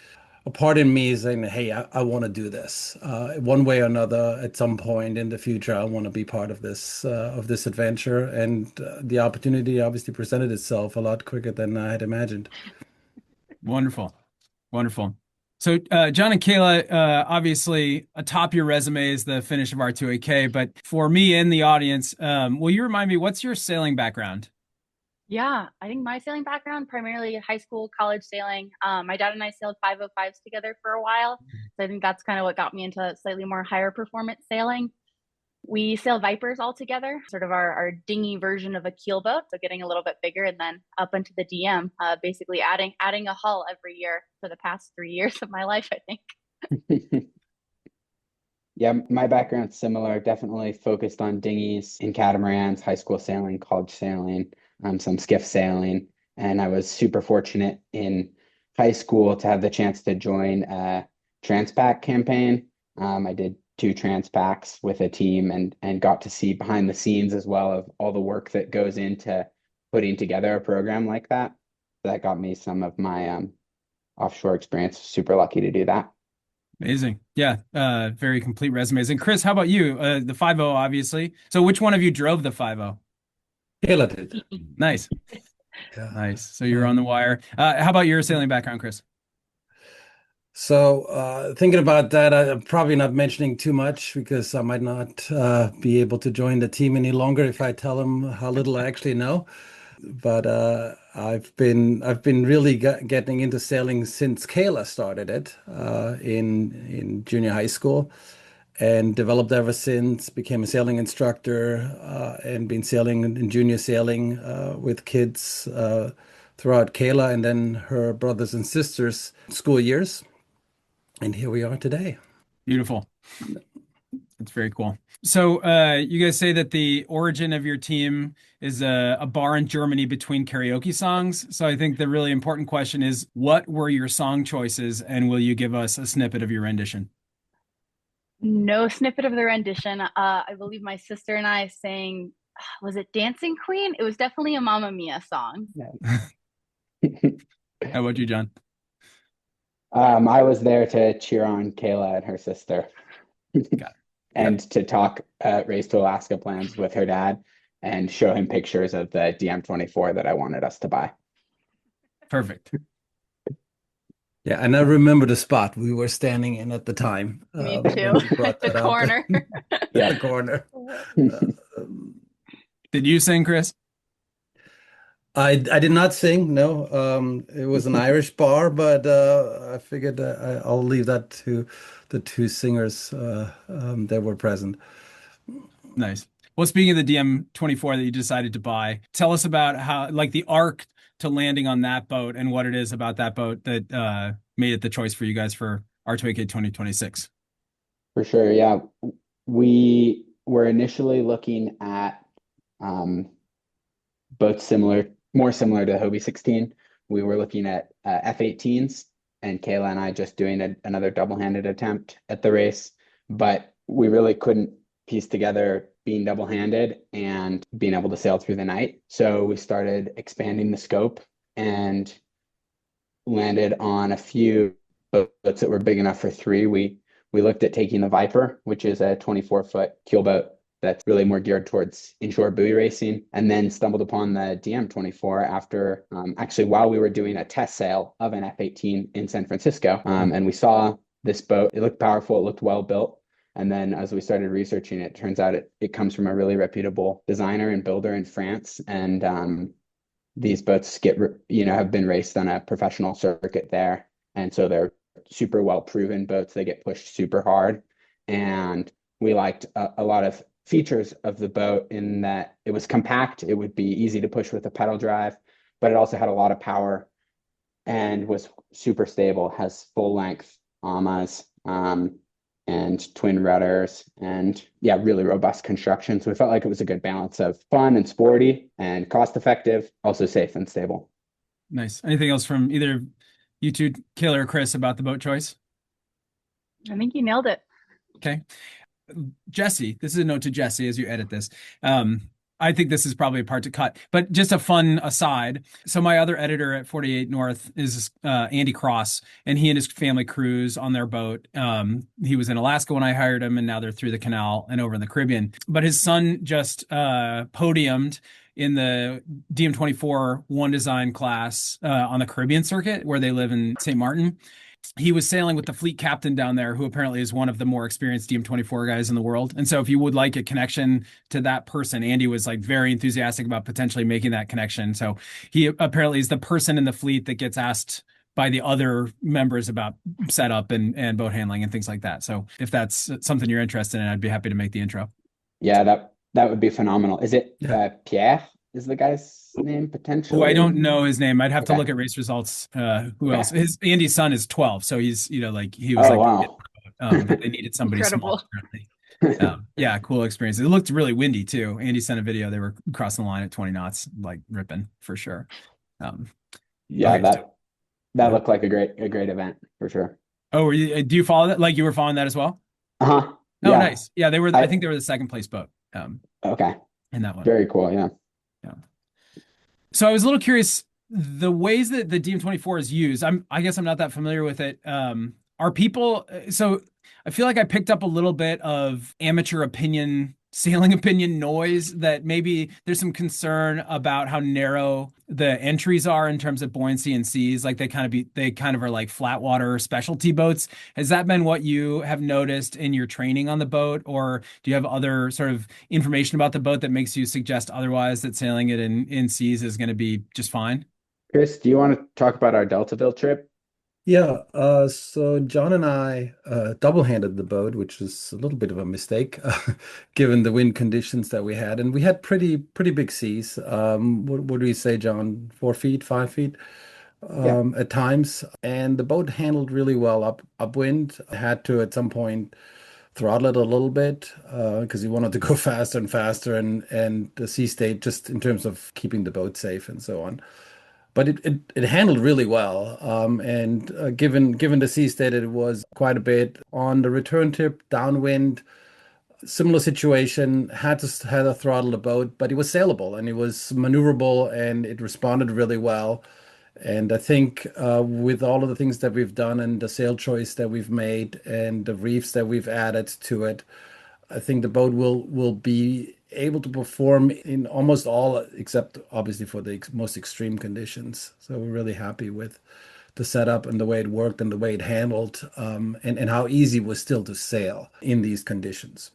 a part in me saying, "Hey, I want to do this one way or another. At some point in the future, I want to be part of this adventure." And the opportunity obviously presented itself a lot quicker than I had imagined. Wonderful. Wonderful. So, John and Kayla, obviously atop your resume is the finish of R2AK, but for me in the audience, will you remind me, what's your sailing background? Yeah, I think my sailing background, primarily high school, college sailing. My dad and I sailed 505s together for a while. So I think that's kind of what got me into slightly more higher performance sailing. We sail Vipers all together, sort of our dinghy version of a keel boat. So getting a little bit bigger and then up into the DM, basically adding a hull every year for the past 3 years of my life, I think. Yeah, my background's similar, definitely focused on dinghies and catamarans, high school sailing, college sailing, some skiff sailing. And I was super fortunate in high school to have the chance to join a Transpac campaign. I did 2 Transpacks with a team and got to see behind the scenes as well of all the work that goes into putting together a program like that. That got me some of my offshore experience. Super lucky to do that. Amazing. Yeah. Very complete resumes. And Chris, how about you? The 5.0, obviously. So which one of you drove the 5.0? Kayla did. Nice. Yeah. Nice. So you're on the wire. How about your sailing background, Chris? So, thinking about that, I'm probably not mentioning too much because I might not be able to join the team any longer if I tell them how little I actually know. But I've been really getting into sailing since Kayla started it in junior high school, and developed ever since. Became a sailing instructor and been sailing in junior sailing with kids throughout Kayla and then her brothers and sisters' school years. And here we are today. Beautiful. That's very cool. So, you guys say that the origin of your team is a bar in Germany between karaoke songs. So, I think the really important question is, what were your song choices, and will you give us a snippet of your rendition? No snippet of the rendition. I believe my sister and I sang, was it Dancing Queen? It was definitely a Mamma Mia song. How about you, John? I was there to cheer on Kayla and her sister Got and to talk Race to Alaska plans with her dad and show him pictures of the DM24 that I wanted us to buy. Perfect. Yeah, and I remember the spot we were standing in at the time. Me when too. you brought The that up. corner. Yeah. The corner. Did you sing, Chris? I did not sing, no. It was an Irish bar, but I figured I'll leave that to the two singers that were present. Nice. Well, speaking of the DM24 that you decided to buy, tell us about how, like, the arc to landing on that boat and what it is about that boat that made it the choice for you guys for R2AK 2026. For sure, yeah. We were initially looking at boats more similar to the Hobie 16. We were looking at F-18s, and Kayla and I just doing another double-handed attempt at the race, but we really couldn't piece together being double-handed and being able to sail through the night. So we started expanding the scope and landed on a few boats that were big enough for three. We looked at taking the Viper, which is a 24-foot keelboat that's really more geared towards inshore buoy racing, and then stumbled upon the DM24 after actually while we were doing a test sail of an F-18 in San Francisco. And we saw this boat. It looked powerful. It looked well built. And then as we started researching it, turns out it comes from a really reputable designer and builder in France. And these boats have been raced on a professional circuit there. And so they're super well proven boats. They get pushed super hard. And we liked a lot of features of the boat in that it was compact. It would be easy to push with a pedal drive, but it also had a lot of power and was super stable, has full length AMAs and twin rudders and really robust construction. So we felt like it was a good balance of fun and sporty and cost effective, also safe and stable. Nice. Anything else from either you two, Kayla or Chris, about the boat choice? I think you nailed it. Okay. Jesse, this is a note to Jesse as you edit this. I think this is probably a part to cut, but just a fun aside. So my other editor at 48 North is Andy Cross, and he and his family cruise on their boat. He was in Alaska when I hired him, and now they're through the canal and over in the Caribbean. But his son just podiumed in the DM24 one design class on the Caribbean circuit where they live in St. Martin. He was sailing with the fleet captain down there, who apparently is one of the more experienced DM24 guys in the world. And so if you would like a connection to that person, Andy was like very enthusiastic about potentially making that connection. So he apparently is the person in the fleet that gets asked by the other members about setup and boat handling and things like that. So if that's something you're interested in, I'd be happy to make the intro. Yeah, that would be phenomenal. Is it Pierre is the guy's name potentially? Oh, I don't know his name. I'd have to look at race results. Who else? Andy's son is 12, so he's he was wow. But they needed somebody Incredible. small. Yeah, cool experience. It looked really windy too. Andy sent a video. They were crossing the line at 20 knots, like ripping for sure. That looked like a great event for sure. Oh, do you follow that? Like you were following that as well? Uh-huh. Oh, yeah. Nice. Yeah, they were. I think they were the second place boat. Okay. In that one. Very cool. Yeah. So I was a little curious the ways that the DM24 is used. I guess I'm not that familiar with it. Are people, so I feel like I picked up a little bit of amateur opinion, sailing opinion noise that maybe there's some concern about how narrow the entries are in terms of buoyancy and seas. Like they kind of are like flat water specialty boats. Has that been what you have noticed in your training on the boat? Or do you have other sort of information about the boat that makes you suggest otherwise, that sailing it in seas is going to be just fine? Chris, do you want to talk about our Deltaville trip? Yeah, so John and I double-handed the boat, which was a little bit of a mistake, given the wind conditions that we had, and we had pretty big seas. What do you say, John? 4 feet, 5 feet, Yeah. at times, and the boat handled really well upwind. I had to at some point throttle it a little bit because we wanted to go faster and faster, and the sea state just in terms of keeping the boat safe and so on. But it handled really well. And given the sea state, it was quite a bit on the return trip downwind. Similar situation. Had to throttle the boat, but it was sailable and it was maneuverable and it responded really well. And I think with all of the things that we've done and the sail choice that we've made and the reefs that we've added to it, I think the boat will be able to perform in almost all, except obviously for the most extreme conditions. So we're really happy with the setup and the way it worked and the way it handled, and how easy it was still to sail in these conditions.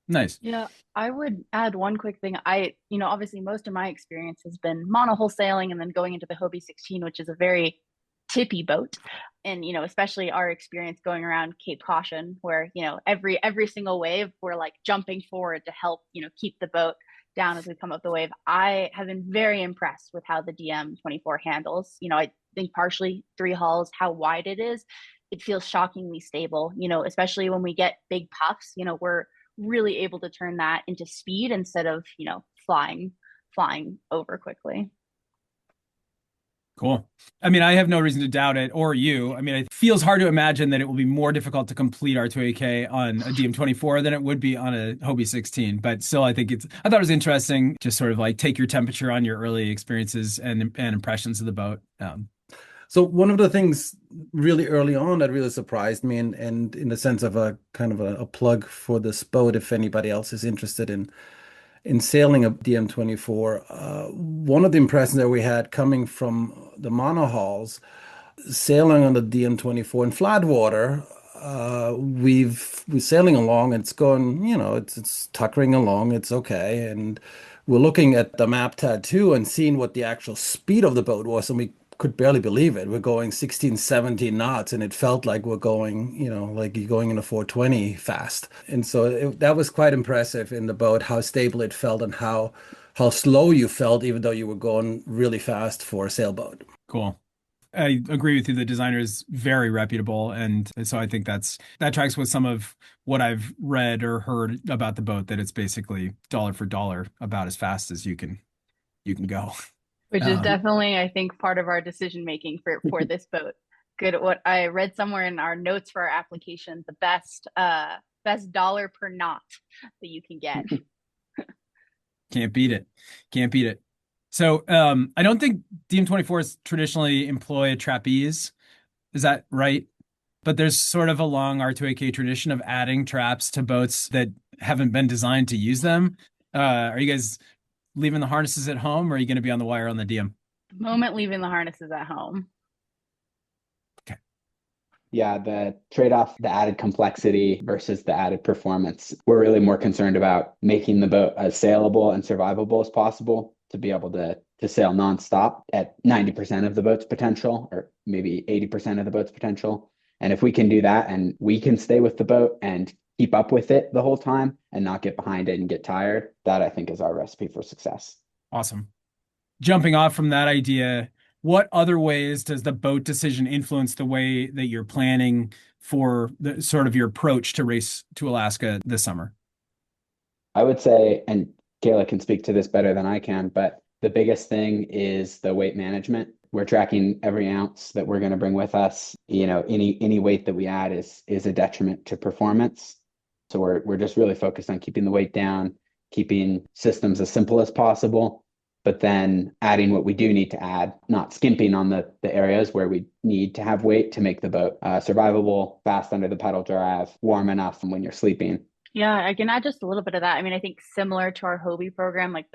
Nice. Yeah, I would add one quick thing. Obviously most of my experience has been monohull sailing and then going into the Hobie 16, which is a very tippy boat. And, especially our experience going around Cape Caution, where, every single wave, we're like jumping forward to help, keep the boat down as we come up the wave. I have been very impressed with how the DM24 handles. I think partially 3 hulls, how wide it is. It feels shockingly stable, especially when we get big puffs, we're really able to turn that into speed instead of, flying over quickly. Cool. I mean, I have no reason to doubt it, or you. I mean, it feels hard to imagine that it will be more difficult to complete R2AK on a DM24 than it would be on a Hobie 16. But still, I thought it was interesting, just sort of like take your temperature on your early experiences and impressions of the boat. So one of the things really early on that really surprised me, and in the sense of a kind of a plug for this boat, if anybody else is interested in sailing a DM24, one of the impressions that we had coming from the monohulls, sailing on the DM24 in flat water, we're sailing along, it's going, it's tuckering along, it's okay, and we're looking at the map tattoo and seeing what the actual speed of the boat was, and we could barely believe it. We're going 16, 17 knots, and it felt like we're going, like you're going in a 420 fast. And so that was quite impressive in the boat, how stable it felt and how slow you felt, even though you were going really fast for a sailboat. Cool. I agree with you. The designer is very reputable. And so I think that tracks with some of what I've read or heard about the boat, that it's basically dollar for dollar about as fast as you can go. Which is definitely, I think, part of our decision making for this boat. Good. What I read somewhere in our notes for our application, the best dollar per knot that you can get. Can't beat it. Can't beat it. So I don't think DM24s traditionally employ a trapeze. Is that right? But there's sort of a long R2AK tradition of adding traps to boats that haven't been designed to use them. Are you guys leaving the harnesses at home, or are you going to be on the wire on the DM? Moment leaving the harnesses at home. Okay. Yeah, the trade-off, the added complexity versus the added performance. We're really more concerned about making the boat as sailable and survivable as possible to be able to sail nonstop at 90% of the boat's potential, or maybe 80% of the boat's potential. And if we can do that and we can stay with the boat and keep up with it the whole time and not get behind it and get tired, that I think is our recipe for success. Awesome. Jumping off from that idea, what other ways does the boat decision influence the way that you're planning for the sort of your approach to race to Alaska this summer? I would say, and Kayla can speak to this better than I can, but the biggest thing is the weight management. We're tracking every ounce that we're going to bring with us. Any weight that we add is a detriment to performance. So we're just really focused on keeping the weight down, keeping systems as simple as possible, but then adding what we do need to add, not skimping on the areas where we need to have weight to make the boat survivable, fast under the pedal drive, warm enough when you're sleeping. Yeah, I can add just a little bit of that. I mean, I think similar to our Hobie program, like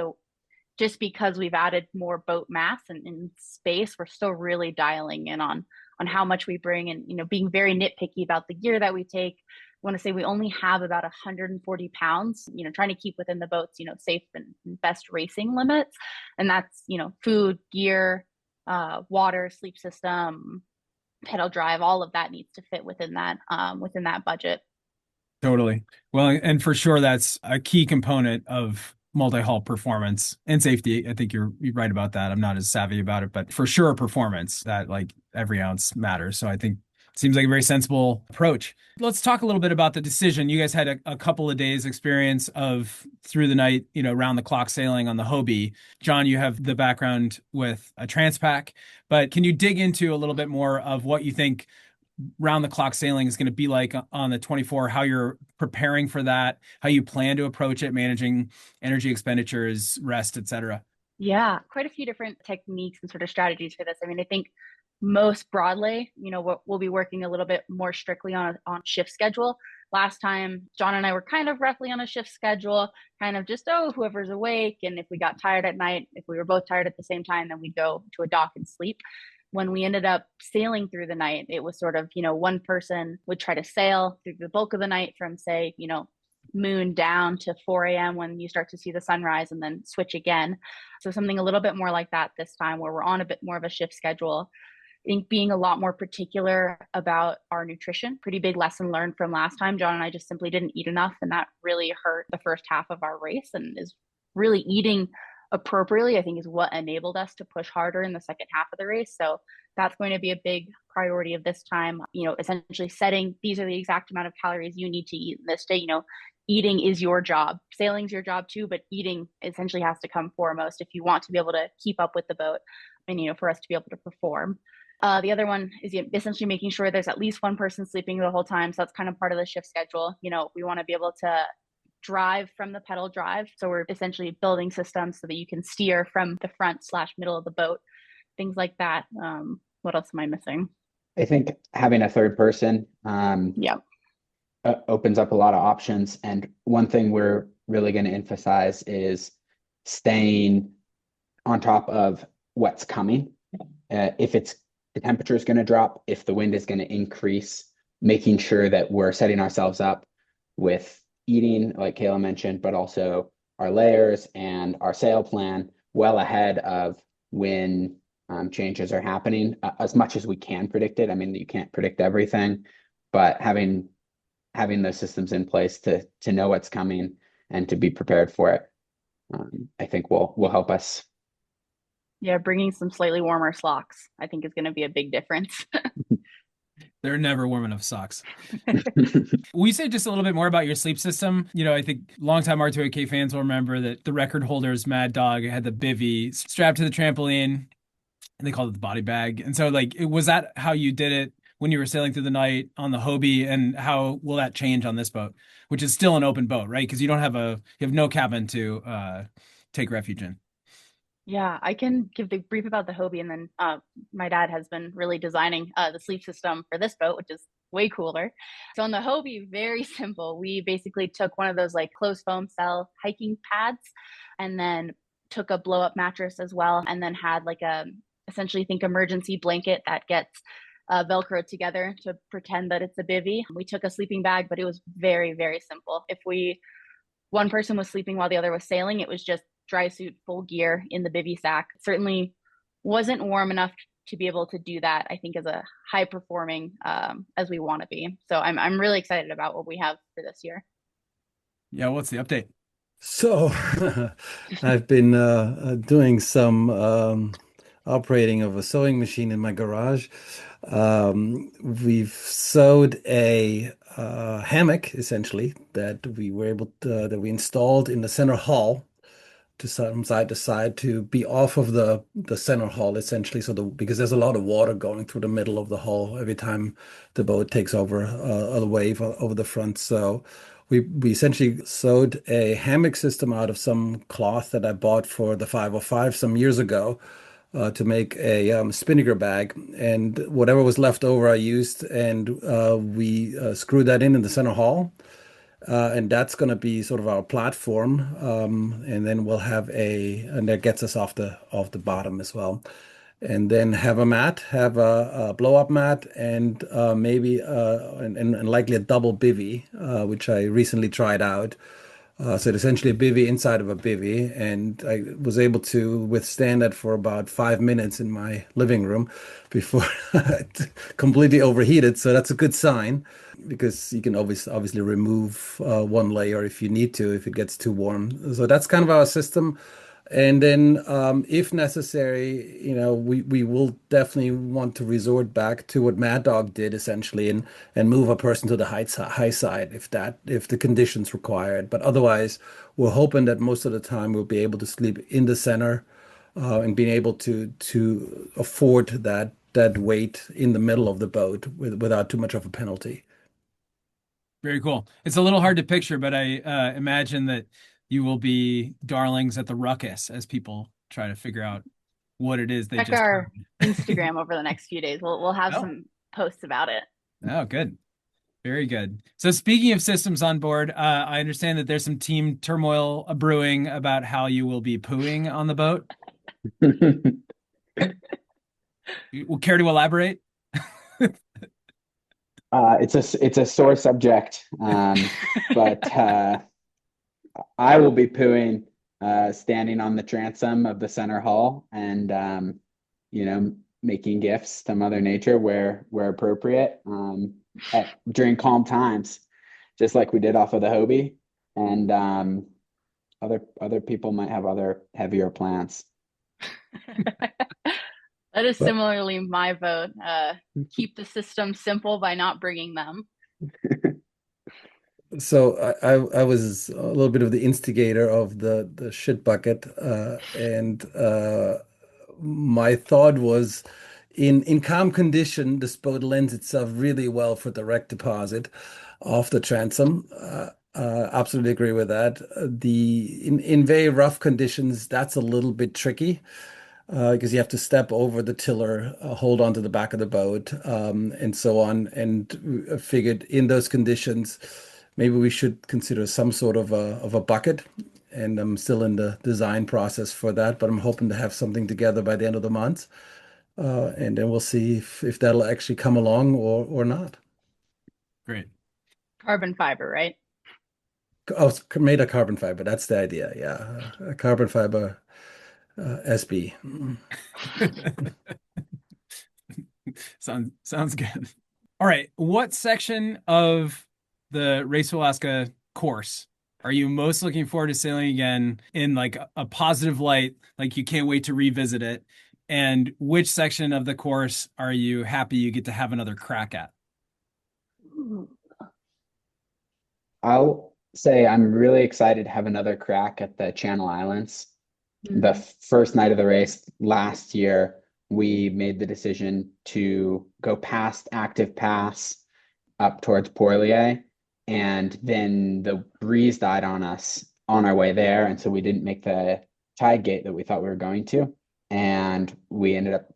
just because we've added more boat mass and space, we're still really dialing in on how much we bring and, being very nitpicky about the gear that we take. I want to say we only have about 140 pounds, trying to keep within the boat's, safe and best racing limits. And that's, food, gear, water, sleep system, pedal drive, all of that needs to fit within that budget. Totally. Well, and for sure, that's a key component of multi-hull performance and safety. I think you're right about that. I'm not as savvy about it, but for sure, performance, that like every ounce matters. So I think it seems like a very sensible approach. Let's talk a little bit about the decision. You guys had a couple of days experience of through the night, round the clock sailing on the Hobie. John, you have the background with a Transpac, but can you dig into a little bit more of what you think round the clock sailing is going to be like on the 24, how you're preparing for that, how you plan to approach it, managing energy expenditures, rest, etc.? Yeah, quite a few different techniques and sort of strategies for this. I mean, I think most broadly, we'll be working a little bit more strictly on shift schedule. Last time, John and I were kind of roughly on a shift schedule, kind of just, whoever's awake. And if we got tired at night, if we were both tired at the same time, then we'd go to a dock and sleep. When we ended up sailing through the night, it was sort of, one person would try to sail through the bulk of the night from, say, moon down to 4 a.m. when you start to see the sunrise, and then switch again. So something a little bit more like that this time, where we're on a bit more of a shift schedule. I think being a lot more particular about our nutrition, pretty big lesson learned from last time. John and I just simply didn't eat enough, and that really hurt the first half of our race, and is really eating appropriately, I think, is what enabled us to push harder in the second half of the race. So that's going to be a big priority of this time, essentially setting, these are the exact amount of calories you need to eat in this day. Eating is your job. Sailing's your job too, but eating essentially has to come foremost if you want to be able to keep up with the boat and, for us to be able to perform. The other one is essentially making sure there's at least one person sleeping the whole time. So that's kind of part of the shift schedule. We want to be able to drive from the pedal drive. So we're essentially building systems so that you can steer from the front/middle of the boat, things like that. What else am I missing? I think having a third person opens up a lot of options. And one thing we're really going to emphasize is staying on top of what's coming. If the temperature is going to drop, if the wind is going to increase, making sure that we're setting ourselves up with eating, like Kayla mentioned, but also our layers and our sail plan well ahead of when changes are happening, as much as we can predict it. I mean, you can't predict everything, but having those systems in place to know what's coming and to be prepared for it, I think will help us. Yeah, bringing some slightly warmer socks, I think, is going to be a big difference. They're never warm enough socks. Will you say just a little bit more about your sleep system? I think longtime R2AK fans will remember that the record holders, Mad Dog, had the bivy strapped to the trampoline, and they called it the body bag. And so, was that how you did it when you were sailing through the night on the Hobie? And how will that change on this boat, which is still an open boat, right? Because you have no cabin to take refuge in. Yeah, I can give the brief about the Hobie, and then my dad has been really designing the sleep system for this boat, which is way cooler. So on the Hobie, very simple. We basically took one of those closed foam cell hiking pads, and then took a blow up mattress as well, and then had essentially think emergency blanket that gets Velcro together to pretend that it's a bivy. We took a sleeping bag, but it was very, very simple. If one person was sleeping while the other was sailing, it was just dry suit, full gear in the bivy sack. Certainly wasn't warm enough to be able to do that, I think, as a high performing as we want to be. So I'm really excited about what we have for this year. Yeah, what's the update? So I've been doing some operating of a sewing machine in my garage. We've sewed a hammock, essentially, that we installed in the center hull from side to side to be off of the center hull, essentially, because there's a lot of water going through the middle of the hull every time the boat takes over a wave over the front. So we essentially sewed a hammock system out of some cloth that I bought for the 505 some years ago to make a spinnaker bag, and whatever was left over I used, and we screwed that in the center hall. And that's going to be sort of our platform, and then we'll have and that gets us off the bottom as well. And then have a mat, have a blow up mat, and maybe and likely a double bivy, which I recently tried out. So it's essentially a bivy inside of a bivy, and I was able to withstand that for about 5 minutes in my living room before it completely overheated. So that's a good sign, because you can obviously remove one layer if you need to, if it gets too warm. So that's kind of our system. And then, if necessary, we will definitely want to resort back to what Mad Dog did essentially, and move a person to the high side if the conditions require it. But otherwise, we're hoping that most of the time we'll be able to sleep in the center, and being able to afford that weight in the middle of the boat without too much of a penalty. Very cool. It's a little hard to picture, but I imagine that you will be darlings at the ruckus as people try to figure out what it is they Check just our heard. Instagram over the next few days. We'll have Oh. some posts about it. Oh, good. Very good. So speaking of systems on board, I understand that there's some team turmoil brewing about how you will be pooing on the boat. You care to elaborate? It's a sore subject, but I will be pooing standing on the transom of the center hall, and making gifts to Mother Nature where appropriate, during calm times, just like we did off of the Hobie. And other people might have other heavier plans. That is similarly my vote. Keep the system simple by not bringing them. So I was a little bit of the instigator of the shit bucket, and my thought was, in calm condition, this boat lends itself really well for direct deposit off the transom. Absolutely agree with that. In very rough conditions, that's a little bit tricky, because you have to step over the tiller, hold on to the back of the boat, and so on. And I figured in those conditions, maybe we should consider some sort of a bucket. And I'm still in the design process for that, but I'm hoping to have something together by the end of the month. And then we'll see if that'll actually come along or not. Great. Carbon fiber, right? Oh, it's made of carbon fiber. That's the idea. Yeah. A carbon fiber SB. Sounds good. All right. What section of the Race to Alaska course are you most looking forward to sailing again in like a positive light, like you can't wait to revisit it? And which section of the course are you happy you get to have another crack at? I'll say I'm really excited to have another crack at the Channel Islands. The first night of the race last year, we made the decision to go past Active Pass up towards Porlier, and then the breeze died on us on our way there, and so we didn't make the tide gate that we thought we were going to, and we ended up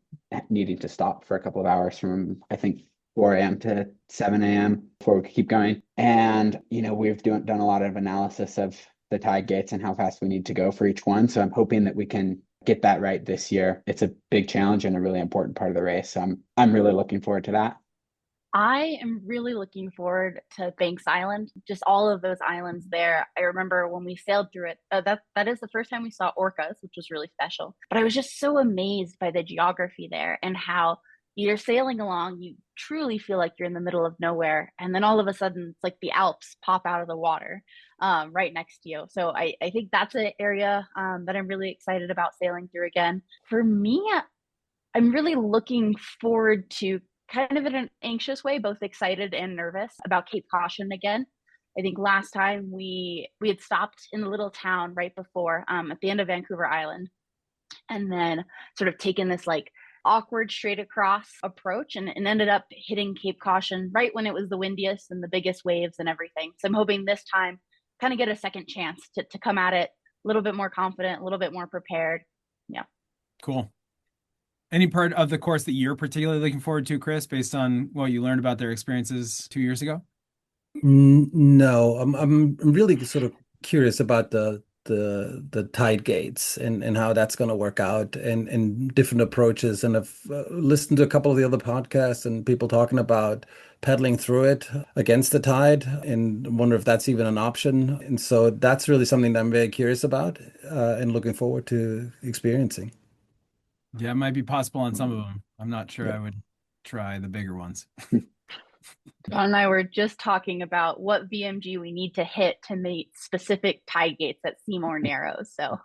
needing to stop for a couple of hours from, I think, 4 a.m. to 7 a.m. before we could keep going. And we've done a lot of analysis of the tide gates and how fast we need to go for each one. So I'm hoping that we can get that right this year. It's a big challenge and a really important part of the race. So I'm really looking forward to that. I am really looking forward to Banks Island, just all of those islands there. I remember when we sailed through it, that is the first time we saw orcas, which was really special. But I was just so amazed by the geography there and how you're sailing along, you truly feel like you're in the middle of nowhere. And then all of a sudden, it's like the Alps pop out of the water right next to you. So I think that's an area that I'm really excited about sailing through again. For me, I'm really looking forward to, kind of in an anxious way, both excited and nervous about Cape Caution again. I think last time we had stopped in a little town right before at the end of Vancouver Island, and then sort of taken this like awkward straight across approach and ended up hitting Cape Caution right when it was the windiest and the biggest waves and everything. So I'm hoping this time kind of get a second chance to come at it a little bit more confident, a little bit more prepared. Yeah. Cool. Any part of the course that you're particularly looking forward to, Chris, based on what you learned about their experiences 2 years ago? No, I'm really sort of curious about the tide gates and how that's going to work out and different approaches. And I've listened to a couple of the other podcasts and people talking about pedaling through it against the tide and wonder if that's even an option. And so that's really something that I'm very curious about and looking forward to experiencing. Yeah, it might be possible on some of them. I'm not sure Yeah. I would try the bigger ones. John and I were just talking about what VMG we need to hit to meet specific tide gates that Seymour narrows. So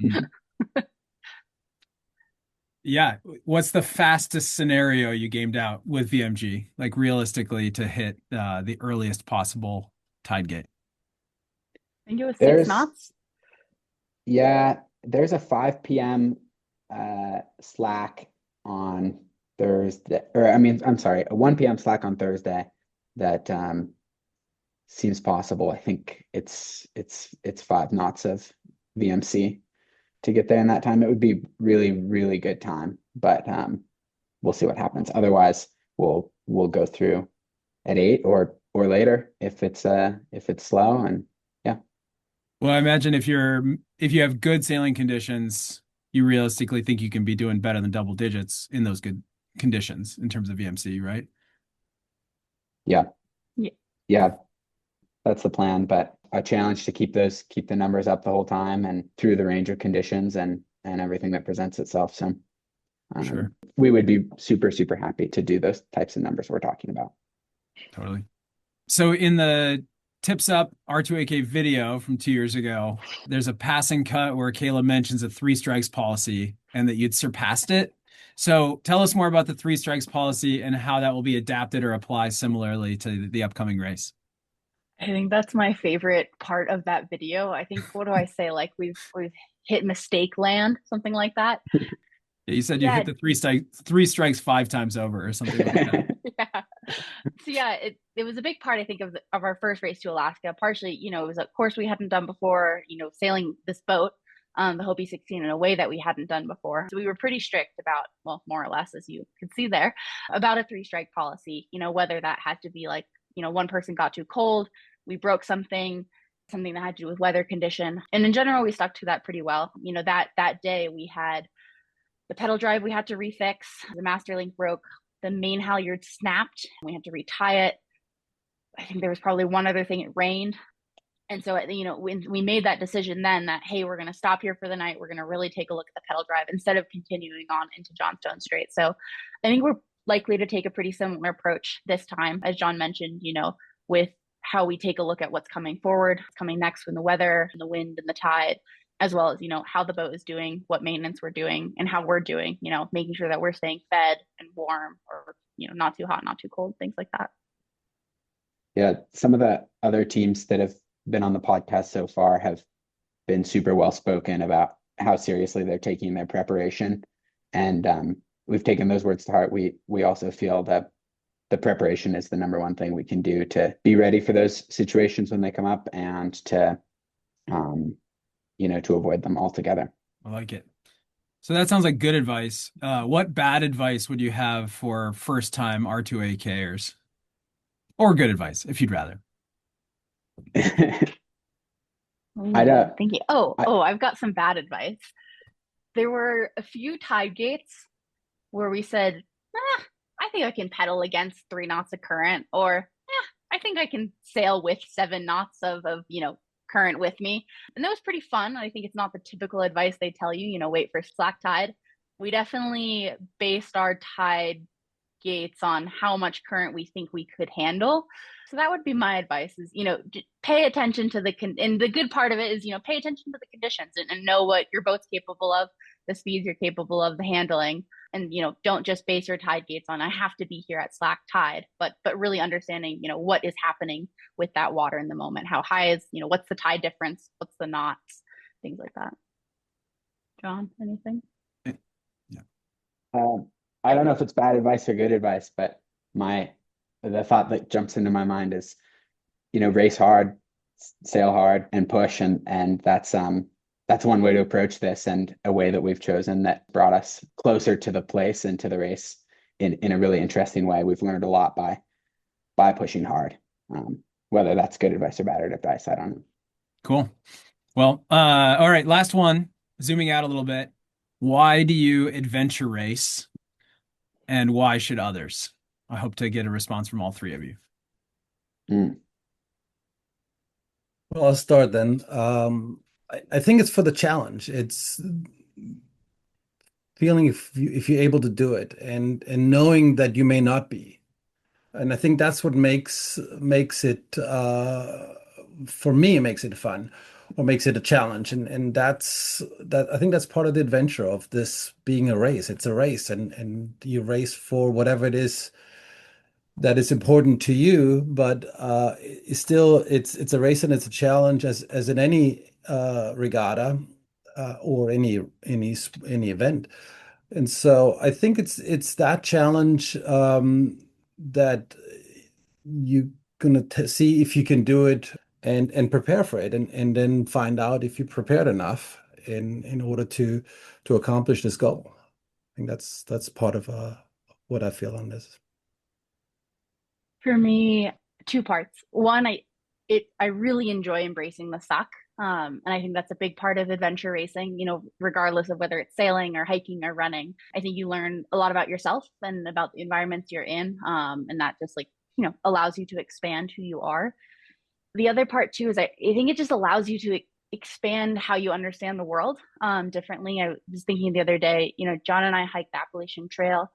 Yeah. What's the fastest scenario you gamed out with VMG, like realistically to hit the earliest possible tide gate? I think it was 6 There's knots. yeah, there's a 5 p.m. Slack on Thursday, or I mean, I'm sorry, a 1 p.m. Slack on Thursday that seems possible. I think it's 5 knots of VMC to get there in that time. It would be really, really good time, but we'll see what happens. Otherwise, we'll go through at 8 or later if it's slow. And yeah. Well, I imagine if you have good sailing conditions, you realistically think you can be doing better than double digits in those good conditions in terms of VMC, right? Yeah. Yeah. Yeah, that's the plan, but a challenge to keep the numbers up the whole time and through the range of conditions and everything that presents itself. So Sure. we would be super, super happy to do those types of numbers we're talking about. Totally. So in the Tips Up R2AK video from 2 years ago, there's a passing cut where Kayla mentions a 3 strikes policy and that you'd surpassed it. So tell us more about the 3 strikes policy and how that will be adapted or applied similarly to the upcoming race. I think that's my favorite part of that video. I think, what do I say? Like we've hit mistake land, something like that. Yeah, you said you hit the 3 strikes 5 times over or something like that. Yeah. So yeah, it was a big part, I think, of our first race to Alaska. Partially, it was a course we hadn't done before, sailing this boat, the Hopi 16, in a way that we hadn't done before. So we were pretty strict about, well, more or less, as you can see there, about a 3 strike policy, whether that had to be like, one person got too cold, we broke something that had to do with weather condition. And in general, we stuck to that pretty well. That day we had the pedal drive we had to refix, the master link broke, the main halyard snapped, we had to retie it. I think there was probably one other thing, it rained. And so, we made that decision then that, hey, we're going to stop here for the night. We're going to really take a look at the pedal drive instead of continuing on into Johnstone Strait. So I think we're likely to take a pretty similar approach this time, as John mentioned, with how we take a look at what's coming forward, coming next, when the weather and the wind and the tide, as well as, how the boat is doing, what maintenance we're doing, and how we're doing, making sure that we're staying fed and warm, or, not too hot, not too cold, things like that. Yeah, some of the other teams that have been on the podcast so far have been super well spoken about how seriously they're taking their preparation. And we've taken those words to heart. We also feel that the preparation is the number one thing we can do to be ready for those situations when they come up and to to avoid them altogether. I like it. So that sounds like good advice. What bad advice would you have for first-time R2AKers? Or good advice, if you'd rather. Thank you. I've got some bad advice. There were a few tide gates where we said, I think I can pedal against 3 knots of current, or I think I can sail with 7 knots of current with me. And that was pretty fun. I think it's not the typical advice they tell you, wait for slack tide. We definitely based our tide gates on how much current we think we could handle. So that would be my advice, is, pay attention to and the good part of it is, pay attention to the conditions and know what your boat's capable of, the speeds you're capable of, the handling. And, don't just base your tide gates on, I have to be here at slack tide, but really understanding, what is happening with that water in the moment. How high is, what's the tide difference? What's the knots? Things like that. John, anything? Yeah. I don't know if it's bad advice or good advice, but the thought that jumps into my mind is, race hard, sail hard, and push, and that's one way to approach this, and a way that we've chosen that brought us closer to the place and to the race in a really interesting way. We've learned a lot by pushing hard. Whether that's good advice or bad advice, I don't know. Cool. Well, all right, last one. Zooming out a little bit. Why do you adventure race, and why should others? I hope to get a response from all three of you. Well, I'll start then. I think it's for the challenge. It's feeling if you're able to do it, and knowing that you may not be. And I think that's what makes it for me, it makes it fun, or makes it a challenge. And that's I think that's part of the adventure of this being a race. It's a race, and you race for whatever it is that is important to you, but it's a race, and it's a challenge as in any regatta or any event. And so I think it's that challenge that you're gonna see if you can do it, and prepare for it, and then find out if you're prepared enough in order to accomplish this goal. I think that's part of what I feel on this. For me, two parts. One, I really enjoy embracing the suck. And I think that's a big part of adventure racing, regardless of whether it's sailing or hiking or running. I think you learn a lot about yourself and about the environments you're in. And that just allows you to expand who you are. The other part too is I think it just allows you to expand how you understand the world differently. I was thinking the other day, John and I hiked the Appalachian Trail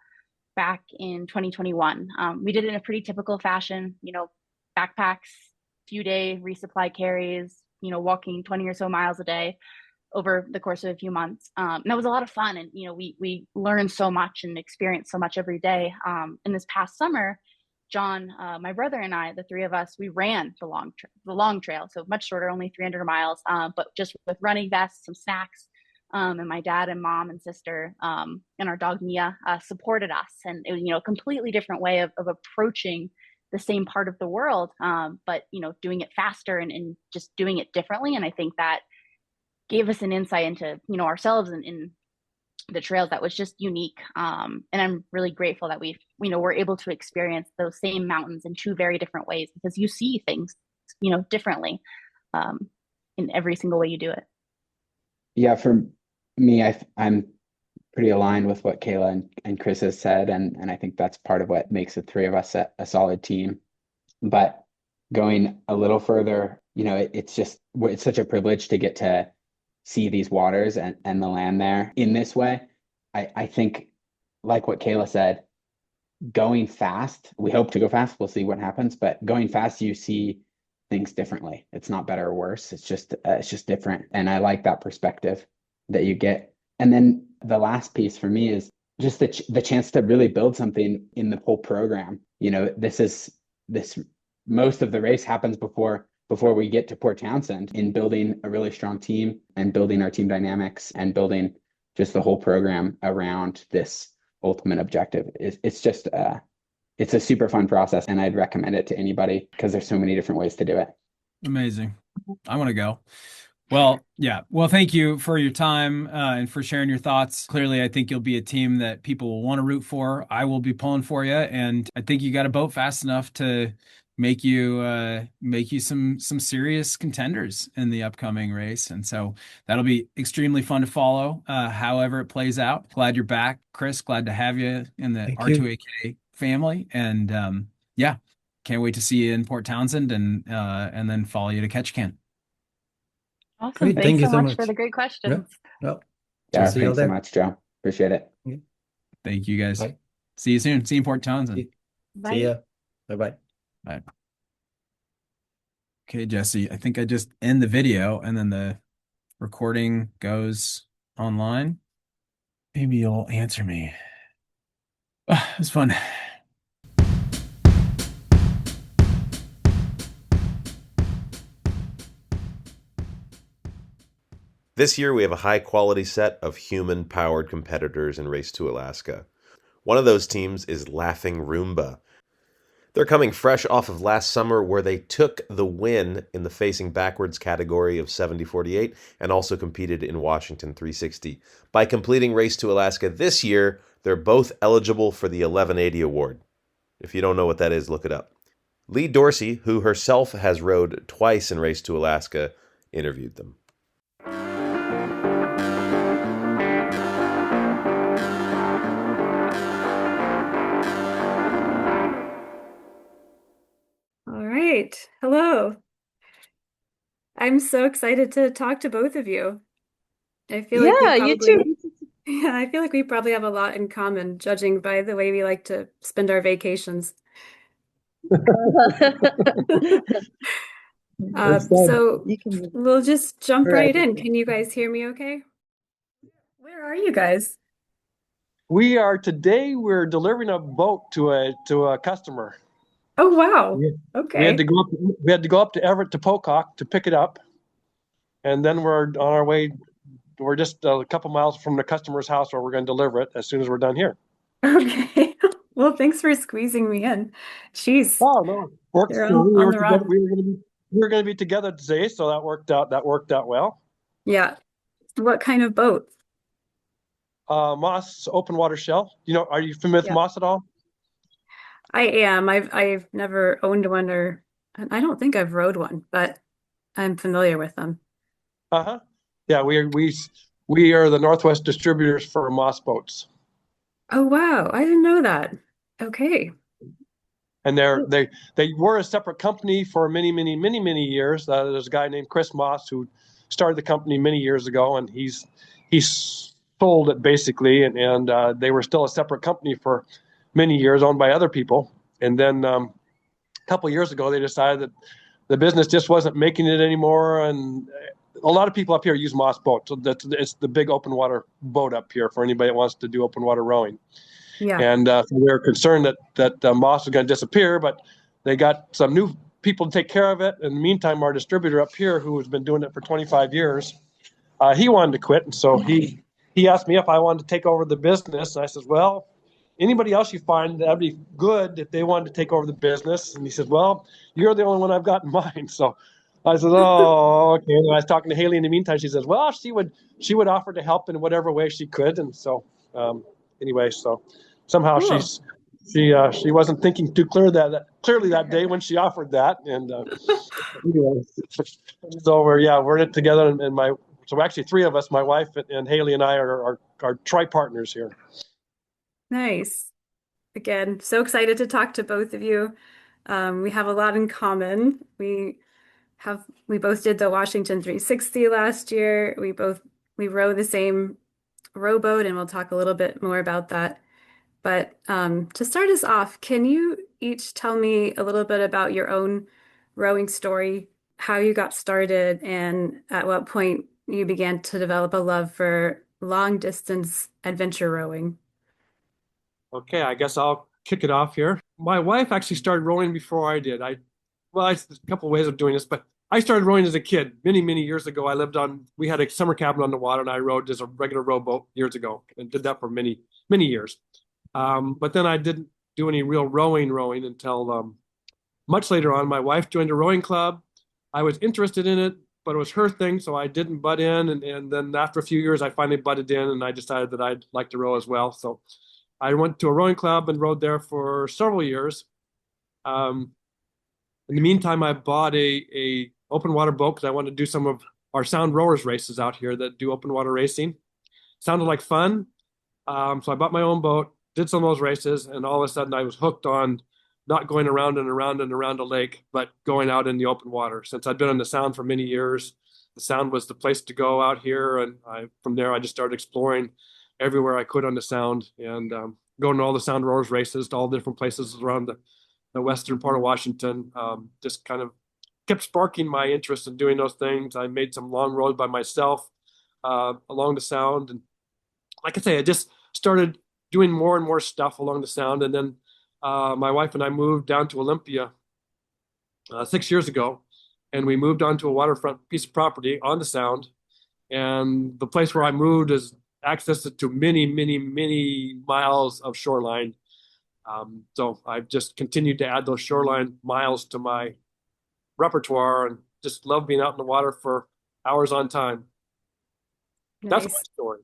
back in 2021. We did it in a pretty typical fashion, backpacks, few-day resupply carries, walking 20 or so miles a day over the course of a few months. And that was a lot of fun. And, we learned so much and experienced so much every day. In this past summer, John, my brother, and I, the three of us, we ran the long trail. So much shorter, only 300 miles, but just with running vests, some snacks. And my dad and mom and sister and our dog Mia supported us. And it was, a completely different way of approaching the same part of the world, but doing it faster and just doing it differently. And I think that gave us an insight into ourselves and in the trails that was just unique. And I'm really grateful that we're able to experience those same mountains in two very different ways, because you see things differently in every single way you do it. Yeah, for me, I'm pretty aligned with what Kayla and Chris has said, and I think that's part of what makes the three of us a solid team. But going a little further, it's such a privilege to get to see these waters and the land there in this way. I think, like what Kayla said, going fast, we hope to go fast, we'll see what happens, but going fast, you see things differently. It's not better or worse, it's just different. And I like that perspective that you get. And then the last piece for me is just the chance to really build something in the whole program. Most of the race happens before we get to Port Townsend, in building a really strong team and building our team dynamics and building just the whole program around this ultimate objective. It's a super fun process, and I'd recommend it to anybody because there's so many different ways to do it. Amazing. I want to go. Well, yeah. Well, thank you for your time and for sharing your thoughts. Clearly, I think you'll be a team that people will want to root for. I will be pulling for you, and I think you got a boat fast enough to make you some serious contenders in the upcoming race. And so that'll be extremely fun to follow, however it plays out. Glad you're back, Chris. Glad to have you in the R2AK family. And yeah, can't wait to see you in Port Townsend and then follow you to Ketchikan. Awesome. Great. Thanks Thank you so so much much for the great questions. Yeah. Thanks so much, Joe. Appreciate it. Thank you, guys. Bye. See you soon. See you in Port Townsend. Bye. See ya. Bye-bye. Bye. Okay, Jesse, I think I just end the video and then the recording goes online. Maybe you'll answer me. It was fun. This year, we have a high-quality set of human-powered competitors in Race to Alaska. One of those teams is Laughing Roomba. They're coming fresh off of last summer where they took the win in the facing backwards category of 70-48 and also competed in Washington 360. By completing Race to Alaska this year, they're both eligible for the 1180 award. If you don't know what that is, look it up. Lee Dorsey, who herself has rowed twice in Race to Alaska, interviewed them. All right. Hello. I'm so excited to talk to both of you. I feel like we Yeah, you too. probably, yeah, I feel like we probably have a lot in common, judging by the way we like to spend our vacations. So we'll just jump right in. Can you guys hear me okay? Where are you guys? We're delivering a boat to a customer. Oh, wow. We Okay. had to go up to Everett to Pocock to pick it up, and then we're on our way. We're just a couple miles from the customer's house where we're going to deliver it as soon as we're done here. Okay. Well, thanks for squeezing me in. Jeez. Oh no, works. You're We on were the together. run. We were going to be together today, so that worked out. That worked out well. Yeah. What kind of boat? Moss open water shell. Are you familiar with Yeah. Moss at all? I am. I've never owned one, or I don't think I've rode one, but I'm familiar with them. Yeah, we are the Northwest distributors for Moss boats. Oh, wow. I didn't know that. Okay. And they were a separate company for many, many, many, many years. There's a guy named Chris Moss who started the company many years ago, and he's sold it basically, and they were still a separate company for many years, owned by other people. And then a couple of years ago, they decided that the business just wasn't making it anymore, and a lot of people up here use Moss boats. So it's the big open water boat up here for anybody that wants to do open water rowing. Yeah. And so they were concerned that Moss was going to disappear, but they got some new people to take care of it. In the meantime, our distributor up here, who has been doing it for 25 years, he wanted to quit, and so he asked me if I wanted to take over the business. And I said, well, anybody else you find, that'd be good if they wanted to take over the business. And he said, well, you're the only one I've got in mind. So I said, oh, okay. And I was talking to Haley in the meantime. She says, well, she would offer to help in whatever way she could. And so anyway, so somehow Cool. she wasn't thinking too clearly that day when she offered that. And anyway, so we're in it together. And so actually three of us, my wife and Haley and I are tri-partners here. Nice. Again, so excited to talk to both of you. We have a lot in common. We both did the Washington 360 last year. We row the same rowboat, and we'll talk a little bit more about that. But to start us off, can you each tell me a little bit about your own rowing story, how you got started, and at what point you began to develop a love for long distance adventure rowing? Okay, I guess I'll kick it off here. My wife actually started rowing before I did. There's a couple of ways of doing this, but I started rowing as a kid many, many years ago. We had a summer cabin on the water, and I rowed as a regular rowboat years ago and did that for many, many years. But then I didn't do any real rowing until much later on. My wife joined a rowing club. I was interested in it, but it was her thing, so I didn't butt in. And then after a few years, I finally butted in, and I decided that I'd like to row as well. So I went to a rowing club and rowed there for several years. In the meantime, I bought a open water boat because I wanted to do some of our Sound rowers races out here that do open water racing. Sounded like fun. So I bought my own boat, did some of those races, and all of a sudden I was hooked on not going around and around and around a lake, but going out in the open water. Since I'd been on the Sound for many years, the Sound was the place to go out here. And from there, I just started exploring everywhere I could on the Sound and going to all the Sound rowers races to all the different places around the western part of Washington. Just kind of kept sparking my interest in doing those things. I made some long rows by myself along the Sound. And like I say, I just started doing more and more stuff along the Sound. And then my wife and I moved down to Olympia 6 years ago. And we moved onto a waterfront piece of property on the Sound. And the place where I moved is access to many, many, many miles of shoreline. So I've just continued to add those shoreline miles to my repertoire and just love being out in the water for hours on time. That's my Nice. story.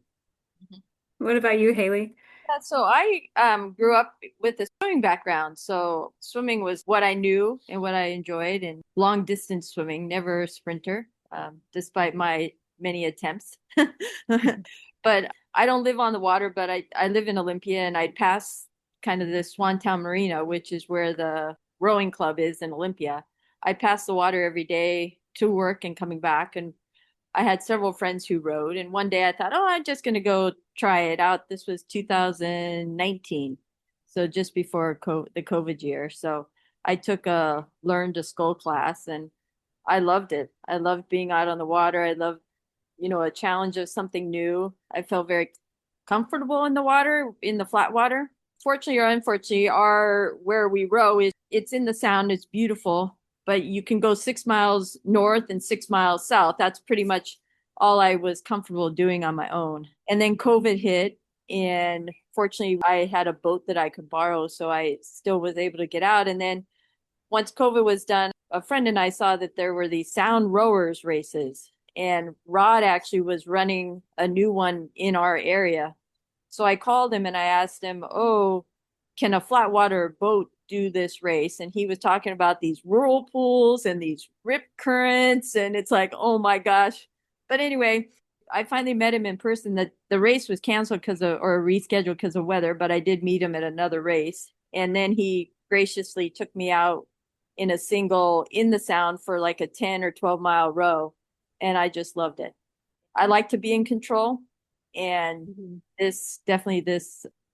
What about you, Haley? Yeah, so I grew up with a swimming background. So swimming was what I knew and what I enjoyed, and long distance swimming, never a sprinter, despite my many attempts. But I don't live on the water, but I live in Olympia, and I'd pass kind of the Swantown Marina, which is where the rowing club is in Olympia. I'd pass the water every day to work and coming back, and I had several friends who rowed, and one day I thought, oh, I'm just going to go try it out. This was 2019, so just before the COVID year. So I took a learn to scull class, and I loved it. I loved being out on the water. I loved, a challenge of something new. I felt very comfortable in the water, in the flat water. Fortunately or unfortunately, where we row it's in the sound. It's beautiful, but you can go 6 miles north and 6 miles south. That's pretty much all I was comfortable doing on my own. And then COVID hit, and fortunately I had a boat that I could borrow, so I still was able to get out. And then once COVID was done, a friend and I saw that there were these sound rowers races, and Rod actually was running a new one in our area. So I called him and I asked him, oh, can a flat water boat do this race? And he was talking about these whirlpools and these rip currents. And it's like, oh my gosh. But anyway, I finally met him in person. That the race was canceled or rescheduled because of weather, but I did meet him at another race. And then he graciously took me out in a single in the sound for like a 10 or 12-mile row. And I just loved it. I like to be in control. And this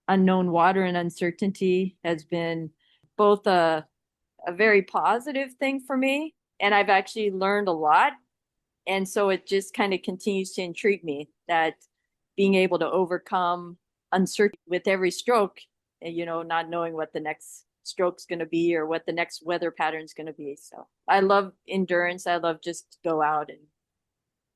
unknown water and uncertainty has been both a very positive thing for me, and I've actually learned a lot. And so it just kind of continues to intrigue me that being able to overcome uncertainty with every stroke, not knowing what the next stroke's going to be or what the next weather pattern's going to be. So I love endurance. I love just go out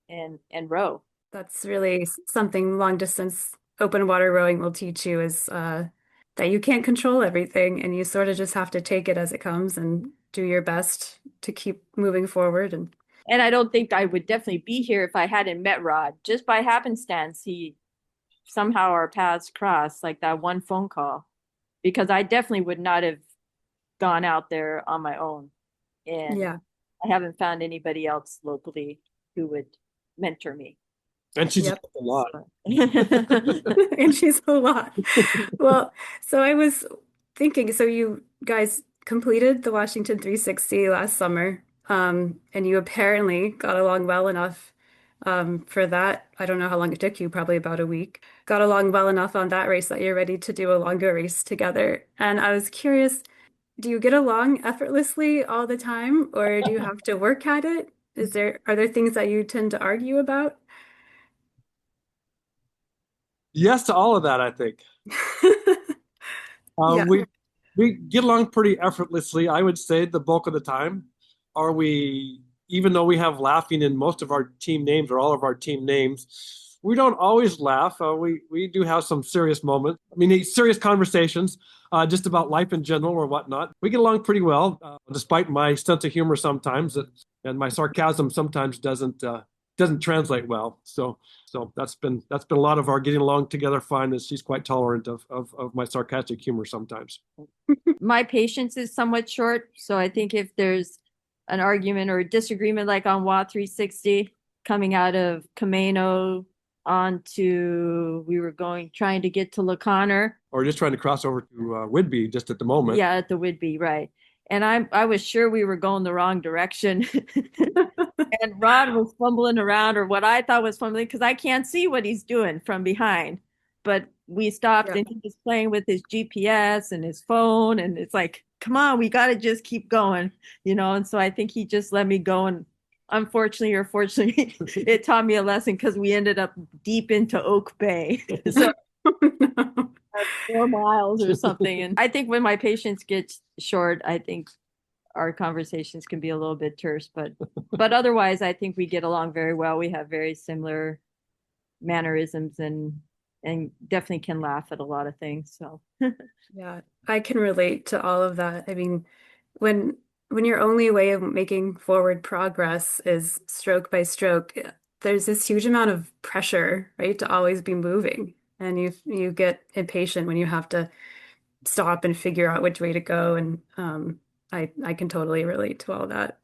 and row. That's really something long distance open water rowing will teach you is that you can't control everything, and you sort of just have to take it as it comes and do your best to keep moving forward. And I don't think I would definitely be here if I hadn't met Rod. Just by happenstance, somehow our paths crossed, like that one phone call, because I definitely would not have gone out there on my own. And yeah, I haven't found anybody else locally who would mentor me. And she's Yep. a lot. and she's a lot. Well, so I was thinking, so you guys completed the Washington 360 last summer, and you apparently got along well enough for that. I don't know how long it took you, probably about a week. Got along well enough on that race that you're ready to do a longer race together. And I was curious, do you get along effortlessly all the time, or do you have to work at it? Are there things that you tend to argue about? Yes to all of that, I think. Yeah. We get along pretty effortlessly, I would say, the bulk of the time. Even though we have laughing in most of our team names or all of our team names, we don't always laugh. We do have some serious moments. I mean, serious conversations just about life in general or whatnot. We get along pretty well, despite my sense of humor sometimes, and my sarcasm sometimes doesn't translate well. So that's been a lot of our getting along together fun, is she's quite tolerant of my sarcastic humor sometimes. My patience is somewhat short, so I think if there's an argument or a disagreement like on WA 360 coming out of Camino we were trying to get to LeConner. Or just trying to cross over to Whidbey just at the moment. Yeah, at the Whidbey, right. And I was sure we were going the wrong direction. And Rod was fumbling around, or what I thought was fumbling, because I can't see what he's doing from behind. But we stopped, and he was playing with his GPS and his phone, and it's like, come on, we got to just keep going, And so I think he just let me go, and unfortunately or fortunately, it taught me a lesson, because we ended up deep into Oak Bay. So 4 miles or something. And I think when my patience gets short, I think our conversations can be a little bit terse, but otherwise I think we get along very well. We have very similar mannerisms and and definitely can laugh at a lot of things. So Yeah, I can relate to all of that. I mean, when your only way of making forward progress is stroke by stroke, there's this huge amount of pressure, right, to always be moving. And you get impatient when you have to stop and figure out which way to go. And I can totally relate to all that.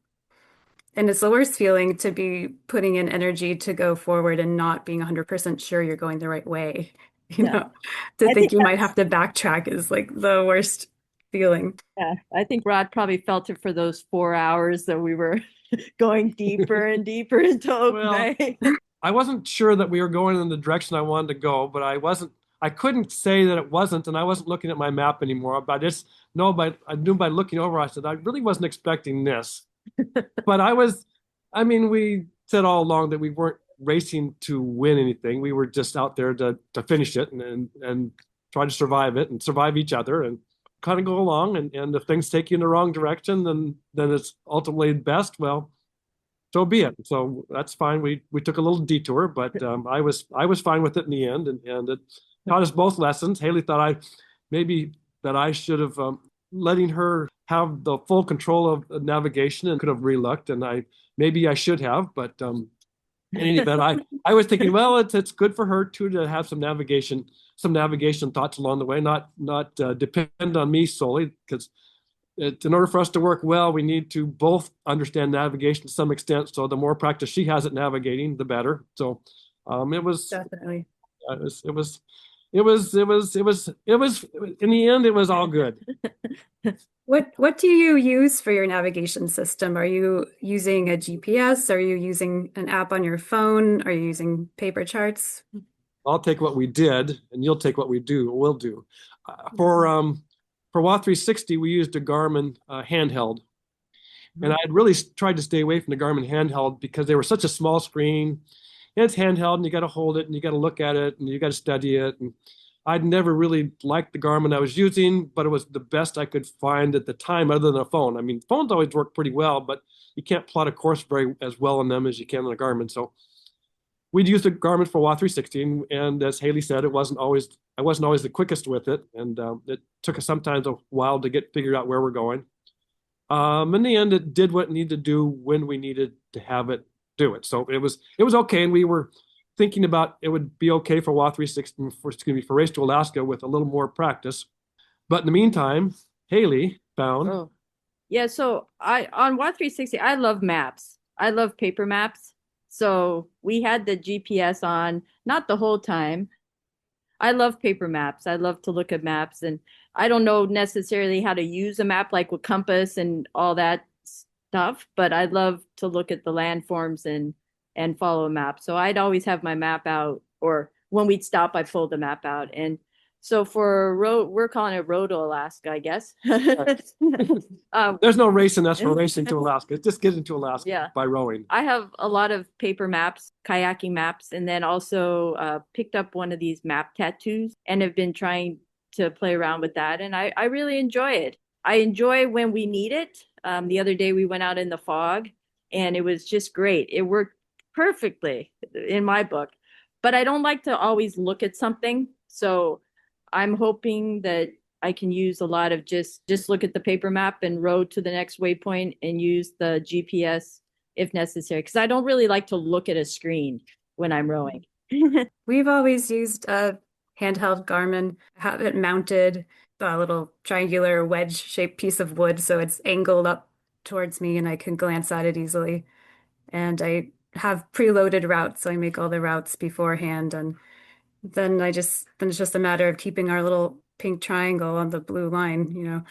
And it's the worst feeling to be putting in energy to go forward and not being 100% sure you're going the right way. You yeah, know, to I think think you might have to backtrack is like the worst feeling. yeah, I think Rod probably felt it for those 4 hours that we were going deeper and deeper into Oak Well, Bay. I wasn't sure that we were going in the direction I wanted to go, but I couldn't say that it wasn't, and I wasn't looking at my map anymore. But I knew by looking over, I said, I really wasn't expecting this. But we said all along that we weren't racing to win anything. We were just out there to finish it and try to survive it and survive each other and kind of go along. And if things take you in the wrong direction, then it's ultimately best. Well, so be it. So that's fine. We took a little detour, but I was fine with it in the end, and it taught us both lessons. Haley thought I should have letting her have the full control of navigation and could have relooked, and I should have, but in any event, I was thinking, well, it's good for her too to have some navigation thoughts along the way, not depend on me solely, because in order for us to work well, we need to both understand navigation to some extent. So the more practice she has at navigating, the better. So it was Definitely. it was in the end, it was all good. What do you use for your navigation system? Are you using a GPS? Are you using an app on your phone? Are you using paper charts? I'll take what we did, and you'll take what we'll do. For WA 360, we used a Garmin handheld, and I had really tried to stay away from the Garmin handheld because they were such a small screen, and it's handheld, and you got to hold it, and you got to look at it, and you got to study it. And I'd never really liked the Garmin I was using, but it was the best I could find at the time, other than a phone. I mean, phones always work pretty well, but you can't plot a course very as well on them as you can on a Garmin. So we'd used a Garmin for WA 360, and as Haley said, I wasn't always the quickest with it, and it took us sometimes a while to get figured out where we're going. In the end, it did what it needed to do when we needed to have it do it. So it was okay, and we were thinking about it would be okay for WA 360 for Race to Alaska with a little more practice. But in the meantime, Haley found. Oh, yeah. So on WA 360, I love maps. I love paper maps. So we had the GPS on, not the whole time. I love paper maps. I love to look at maps, and I don't know necessarily how to use a map like with compass and all that stuff, but I love to look at the landforms and follow a map. So I'd always have my map out, or when we'd stop, I'd pull the map out. And so for road, we're calling it Road to Alaska, I guess. There's no racing us for racing to Alaska. Just getting to Alaska by rowing. I have a lot of paper maps, kayaking maps, and then also picked up one of these map tattoos and have been trying to play around with that. And I really enjoy it. I enjoy when we need it. The other day we went out in the fog, and it was just great. It worked perfectly in my book. But I don't like to always look at something. So I'm hoping that I can use a lot of just look at the paper map and row to the next waypoint and use the GPS if necessary. Because I don't really like to look at a screen when I'm rowing. We've always used a handheld Garmin, have it mounted, a little triangular wedge-shaped piece of wood, so it's angled up towards me and I can glance at it easily. And I have preloaded routes, so I make all the routes beforehand, and then it's just a matter of keeping our little pink triangle on the blue line,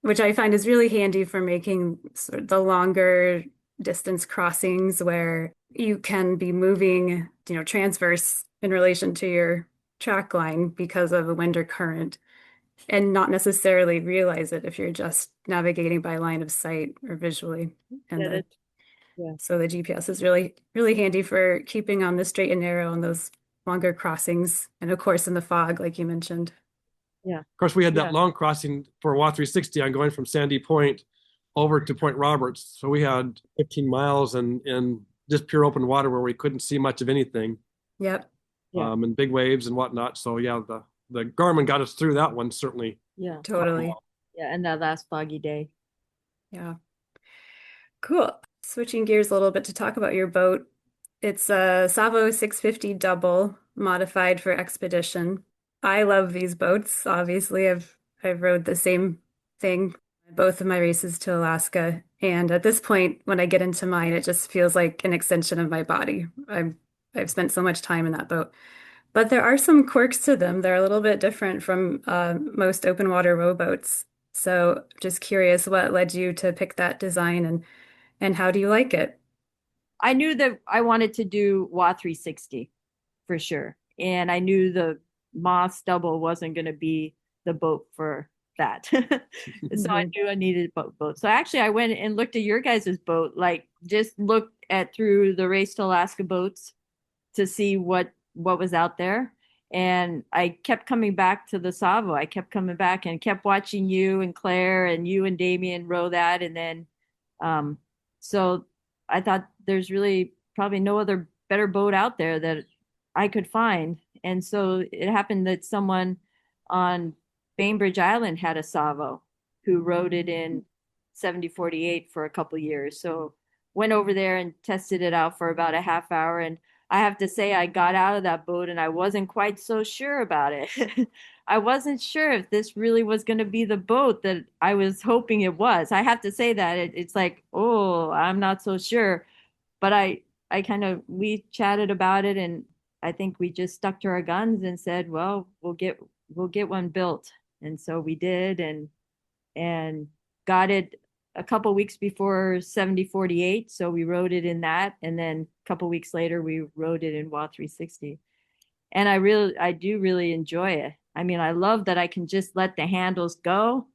which I find is really handy for making sort of the longer distance crossings where you can be moving, transverse in relation to your track line because of a wind or current, and not necessarily realize it if you're just navigating by line of sight or visually. And so the GPS is really, really handy for keeping on the straight and narrow on those longer crossings, and of course in the fog, like you mentioned. Yeah. Of course, we had that long crossing for WA 360 on going from Sandy Point over to Point Roberts. So we had 15 miles and just pure open water where we couldn't see much of anything. Yep. and big waves and whatnot. So yeah, the Garmin got us through that one, certainly. Yeah. Totally. Yeah, and that last foggy day. Yeah. Cool. Switching gears a little bit to talk about your boat. It's a Savo 650 double modified for expedition. I love these boats. Obviously, I've rode the same thing both of my races to Alaska. And at this point, when I get into mine, it just feels like an extension of my body. I've spent so much time in that boat. But there are some quirks to them. They're a little bit different from most open water rowboats. So just curious what led you to pick that design and how do you like it? I knew that I wanted to do WA 360 for sure. And I knew the Moss double wasn't going to be the boat for that. So I knew I needed a boat. So actually I went and looked at your guys' boat, like just looked at through the Race to Alaska boats to see what was out there. And I kept coming back to the Savo. I kept coming back and kept watching you and Claire and you and Damien row that. And then so I thought there's really probably no other better boat out there that I could find. And so it happened that someone on Bainbridge Island had a Savo who rode it in 7048 for a couple years. So went over there and tested it out for about a half hour. And I have to say, I got out of that boat and I wasn't quite so sure about it. I wasn't sure if this really was going to be the boat that I was hoping it was. I have to say that it's like, oh, I'm not so sure. But we chatted about it, and I think we just stuck to our guns and said, well, we'll get one built. And so we did, and got it a couple weeks before 7048. So we rode it in that, and then a couple weeks later we rode it in WA 360. And I do really enjoy it. I mean, I love that I can just let the handles go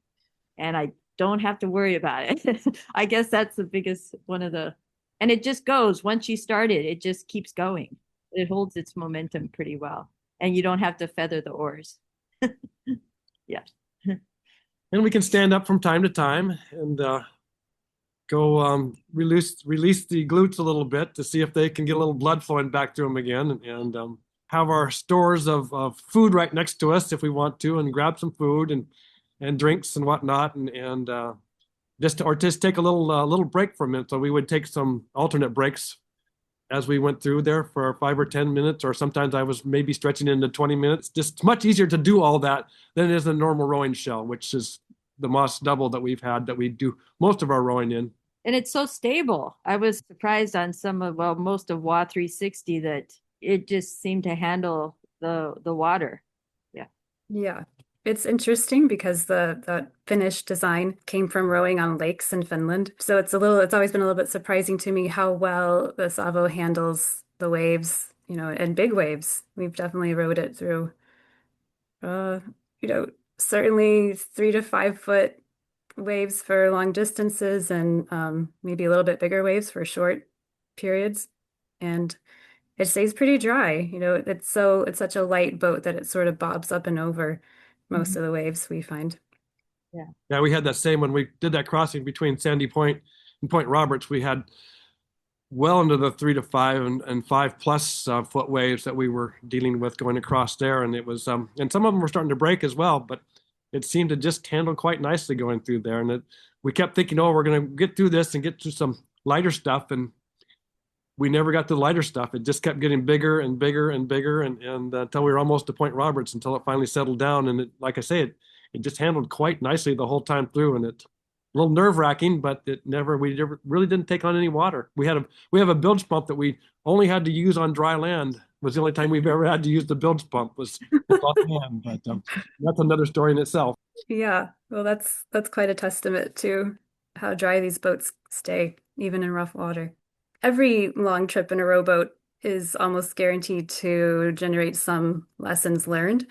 and I don't have to worry about it. I guess that's the biggest and it just goes. Once you start it, it just keeps going. It holds its momentum pretty well. And you don't have to feather the oars. Yeah. And we can stand up from time to time and go release the glutes a little bit to see if they can get a little blood flowing back to them again, and have our stores of food right next to us if we want to, and grab some food and drinks and whatnot, and just take a little break for a minute. So we would take some alternate breaks as we went through there for 5 or 10 minutes, or sometimes I was maybe stretching into 20 minutes. Just much easier to do all that than it is a normal rowing shell, which is the Moss double that we've had that we do most of our rowing in. And it's so stable. I was surprised on most of WA 360 that it just seemed to handle the water. Yeah. Yeah. It's interesting because the finished design came from rowing on lakes in Finland. So it's always been a little bit surprising to me how well the Savo handles the waves, and big waves. We've definitely rowed it through, certainly 3 to 5 foot waves for long distances, and maybe a little bit bigger waves for short periods. And it stays pretty dry. It's such a light boat that it sort of bobs up and over most of the waves we find. Yeah, we had that same when we did that crossing between Sandy Point and Point Roberts. We had well into the 3 to 5 and 5+ foot waves that we were dealing with going across there, and it was and some of them were starting to break as well, but it seemed to just handle quite nicely going through there. And we kept thinking, oh, we're going to get through this and get to some lighter stuff, and we never got to the lighter stuff. It just kept getting bigger and bigger and bigger, and until we were almost to Point Roberts, until it finally settled down. And like I say, it just handled quite nicely the whole time through. And it's a little nerve-wracking, but we never really didn't take on any water. We have a bilge pump that we only had to use on dry land. It was the only time we've ever had to use the bilge pump was on land. But that's another story in itself. Yeah, well, that's quite a testament to how dry these boats stay, even in rough water. Every long trip in a rowboat is almost guaranteed to generate some lessons learned.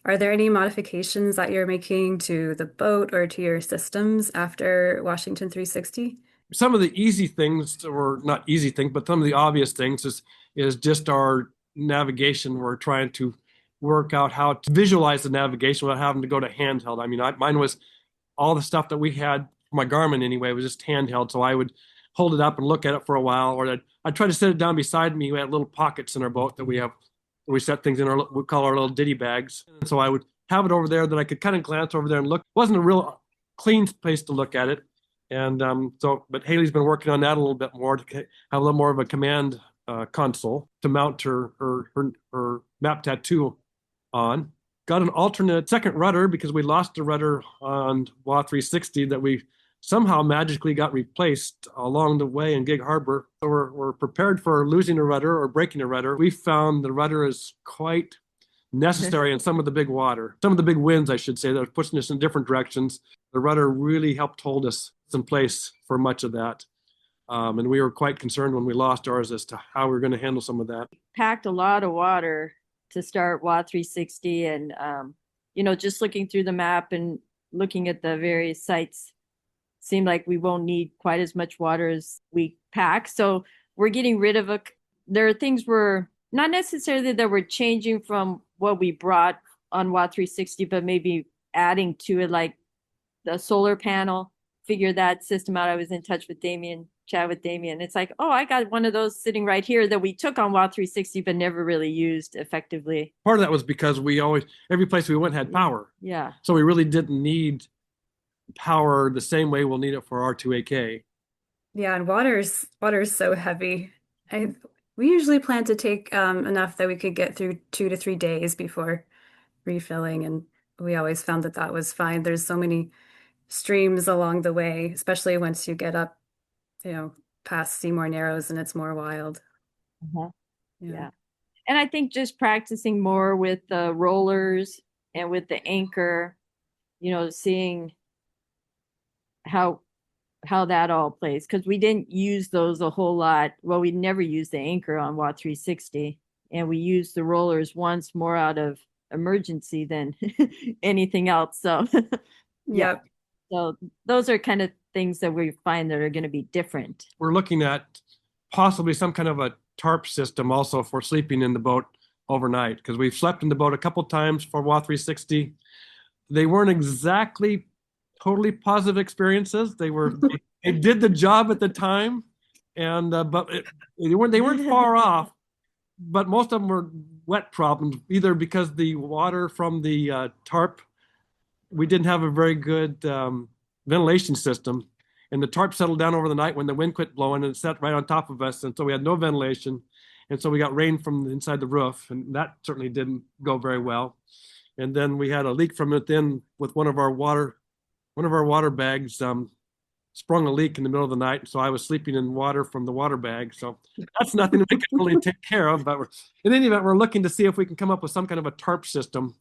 Are there any modifications that you're making to the boat or to your systems after Washington 360? Some of the easy things, or not easy things, but some of the obvious things is just our navigation. We're trying to work out how to visualize the navigation without having to go to handheld. I mean, mine was all the stuff that we had, my Garmin anyway, was just handheld. So I would hold it up and look at it for a while, or I'd try to set it down beside me. We had little pockets in our boat that we have We set things in we call our little ditty bags. And so I would have it over there that I could kind of glance over there and look. It wasn't a real clean place to look at it. And but Haley's been working on that a little bit more to have a little more of a command console to mount her map tattoo on. Got an alternate second rudder because we lost a rudder on WA 360 that we somehow magically got replaced along the way in Gig Harbor. So we're prepared for losing a rudder or breaking a rudder. We found the rudder is quite necessary in some of the big water, some of the big winds, I should say, that are pushing us in different directions. The rudder really helped hold us in place for much of that. And we were quite concerned when we lost ours as to how we were going to handle some of that. Packed a lot of water to start WA 360, and just looking through the map and looking at the various sites, seemed like we won't need quite as much water as we pack. So we're getting rid of there are things we're not necessarily that we're changing from what we brought on WA 360, but maybe adding to it, like the solar panel. Figure that system out. I was in touch with Damien, chat with Damien. It's like, oh, I got one of those sitting right here that we took on WA 360 but never really used effectively. Part of that was because every place we went had power. Yeah. So we really didn't need power the same way we'll need it for R2AK. Yeah, and water's so heavy. We usually plan to take enough that we could get through 2 to 3 days before refilling, and we always found that was fine. There's so many streams along the way, especially once you get up, past Seymour Narrows and it's more wild. Yeah. And I think just practicing more with the rollers and with the anchor, seeing how that all plays, because we didn't use those a whole lot. Well, we never used the anchor on WA 360, and we used the rollers once more out of emergency than anything else. So yeah. So those are kind of things that we find that are going to be different. We're looking at possibly some kind of a tarp system also for sleeping in the boat overnight, because we've slept in the boat a couple times for WA 360. They weren't exactly totally positive experiences. They did the job at the time, and but they weren't far off. But most of them were wet problems, either because the water from the tarp, we didn't have a very good ventilation system, and the tarp settled down over the night when the wind quit blowing, and it sat right on top of us, and so we had no ventilation, and so we got rain from inside the roof, and that certainly didn't go very well. And then we had a leak from within with one of our water bags sprung a leak in the middle of the night, so I was sleeping in water from the water bag. So that's nothing we can really take care of. But in any event, we're looking to see if we can come up with some kind of a tarp system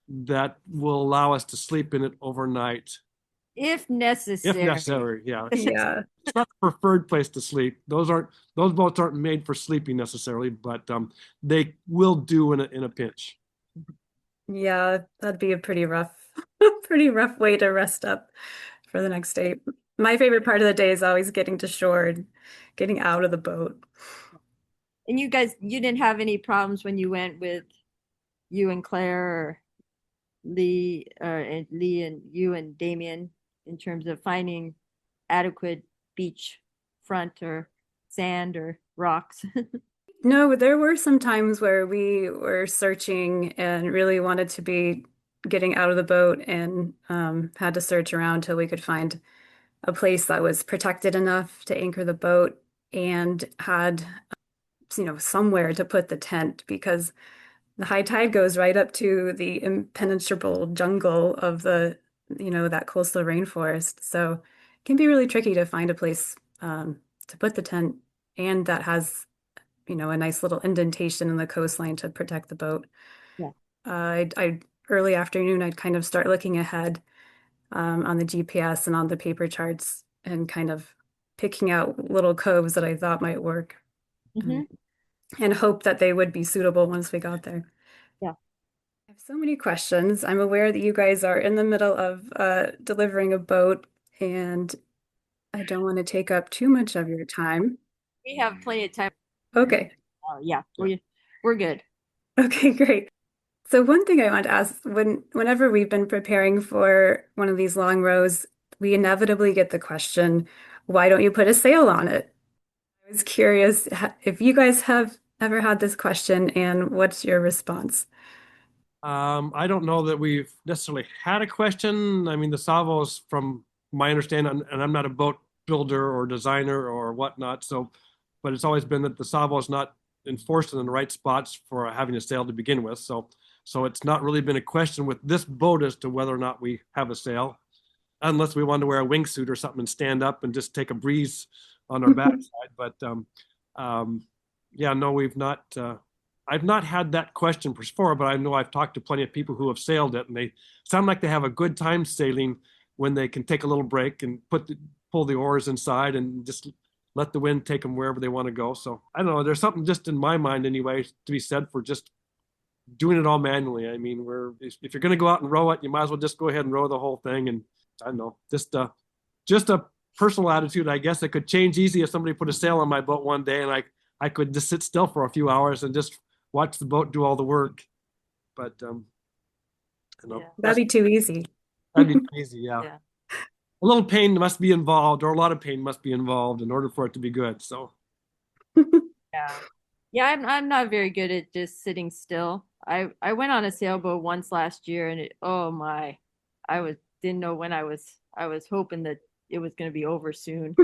that will allow us to sleep in it overnight. If necessary. Yeah. Yeah. It's not the preferred place to sleep. Those boats aren't made for sleeping necessarily, but they will do in a pinch. Yeah, that'd be a pretty rough way to rest up for the next day. My favorite part of the day is always getting to shore and getting out of the boat. And you didn't have any problems when you went with you and Claire or Lee and you and Damien in terms of finding adequate beach front or sand or rocks? No, there were some times where we were searching and really wanted to be getting out of the boat and had to search around till we could find a place that was protected enough to anchor the boat and had, somewhere to put the tent, because the high tide goes right up to the impenetrable jungle of that coastal rainforest. So it can be really tricky to find a place to put the tent, and that has a nice little indentation in the coastline to protect the boat. Yeah. I early afternoon, I'd kind of start looking ahead on the GPS and on the paper charts and kind of picking out little coves that I thought might work, and hope that they would be suitable once we got there. Yeah. I have so many questions. I'm aware that you guys are in the middle of delivering a boat, and I don't want to take up too much of your time. We have plenty of time. Okay. Yeah, we're good. Okay, great. So one thing I want to ask, whenever we've been preparing for one of these long rows, we inevitably get the question, why don't you put a sail on it? I was curious if you guys have ever had this question, and what's your response? I don't know that we've necessarily had a question. I mean, the salvos, from my understanding, and I'm not a boat builder or designer or whatnot, so, but it's always been that the salvo is not enforced in the right spots for having a sail to begin with. So it's not really been a question with this boat as to whether or not we have a sail, unless we want to wear a wingsuit or something and stand up and just take a breeze on our backside. But yeah, no, we've not. I've not had that question before, but I know I've talked to plenty of people who have sailed it, and they sound like they have a good time sailing when they can take a little break and pull the oars inside and just let the wind take them wherever they want to go. So I don't know. There's something just in my mind anyway to be said for just doing it all manually. I mean, if you're going to go out and row it, you might as well just go ahead and row the whole thing. And I don't know, just a personal attitude. I guess it could change easy if somebody put a sail on my boat one day and I could just sit still for a few hours and just watch the boat do all the work. But that'd be too easy. That'd be easy, yeah. A little pain must be involved, or a lot of pain must be involved in order for it to be good. So yeah, I'm not very good at just sitting still. I went on a sailboat once last year, and oh my, didn't know when I was hoping that it was going to be over soon,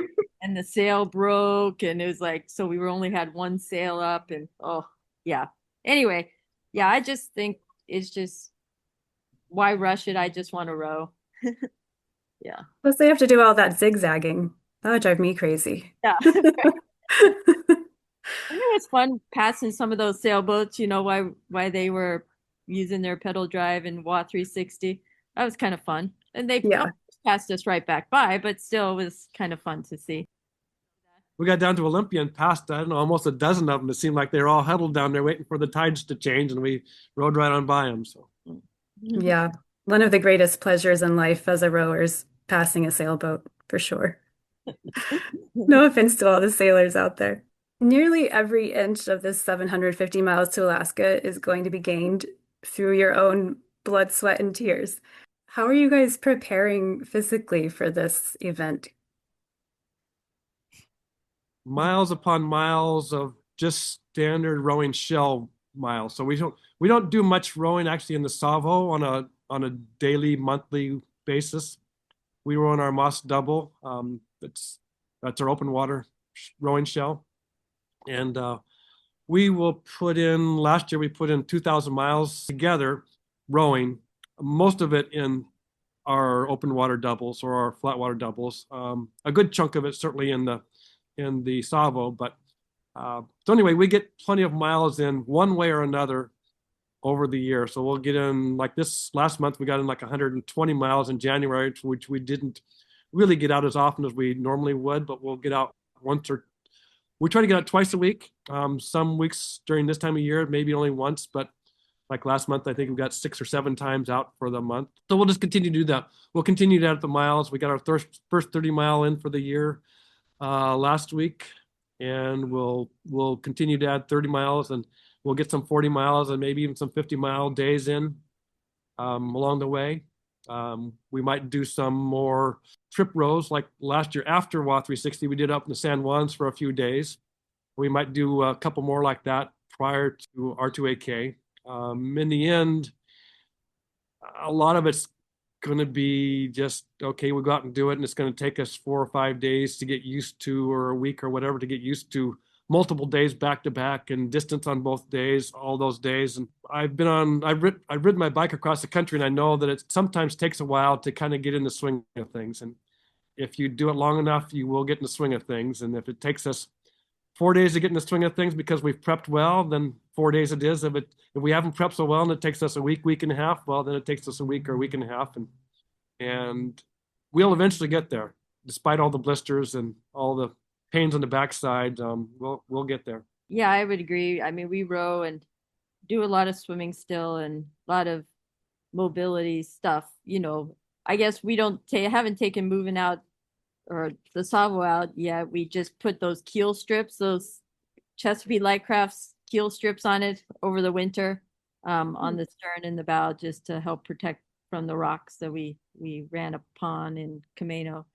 and the sail broke, and it was like, so we only had one sail up, and oh yeah. Anyway, yeah, I just think it's just, why rush it? I just want to row. Yeah. Plus, they have to do all that zigzagging. That would drive me crazy. Yeah. I think it's fun passing some of those sailboats, why they were using their pedal drive and WA 360. That was kind of fun. And they passed us right back by, but still it was kind of fun to see. We got down to Olympia and passed, I don't know, almost a dozen of them. It seemed like they were all huddled down there waiting for the tides to change, and we rode right on by them. So yeah, one of the greatest pleasures in life as a rower is passing a sailboat, for sure. No offense to all the sailors out there. Nearly every inch of this 750 miles to Alaska is going to be gained through your own blood, sweat, and tears. How are you guys preparing physically for this event? Miles upon miles of just standard rowing shell miles. So we don't do much rowing actually in the Savo on a daily, monthly basis. We row on our Moss double. That's our open water rowing shell. And we will last year we put in 2,000 miles together rowing, most of it in our open water doubles or our flat water doubles. A good chunk of it certainly in the Savo, but so anyway, we get plenty of miles in one way or another over the year. So we'll get in, like this last month, we got in like 120 miles in January, which we didn't really get out as often as we normally would, but we'll get out we try to get out twice a week. Some weeks during this time of year, maybe only once, but like last month, I think we got 6 or 7 times out for the month. So we'll just continue to do that. We'll continue to add the miles. We got our first 30 mile in for the year last week, and we'll continue to add 30 miles, and we'll get some 40 miles and maybe even some 50-mile days in along the way. We might do some more trip rows like last year after WA 360. We did up in the San Juans for a few days. We might do a couple more like that prior to R2AK. In the end, a lot of it's going to be just, okay, we go out and do it, and it's going to take us 4 or 5 days to get used to, or a week or whatever, to get used to multiple days back to back and distance on both days, all those days. And I've ridden my bike across the country, and I know that it sometimes takes a while to kind of get in the swing of things. And if you do it long enough, you will get in the swing of things. And if it takes us 4 days to get in the swing of things because we've prepped well, then 4 days it is. If we haven't prepped so well and it takes us a week and a half, well, then it takes us a week or a week and a half. And we'll eventually get there, despite all the blisters and all the pains on the backside. We'll get there. Yeah, I would agree. I mean, we row and do a lot of swimming still and a lot of mobility stuff. I guess we haven't taken moving out or the Savo out yet. We just put those keel strips, those Chesapeake Lightcraft's keel strips on it over the winter, on the stern and the bow, just to help protect from the rocks that we ran upon in Camino.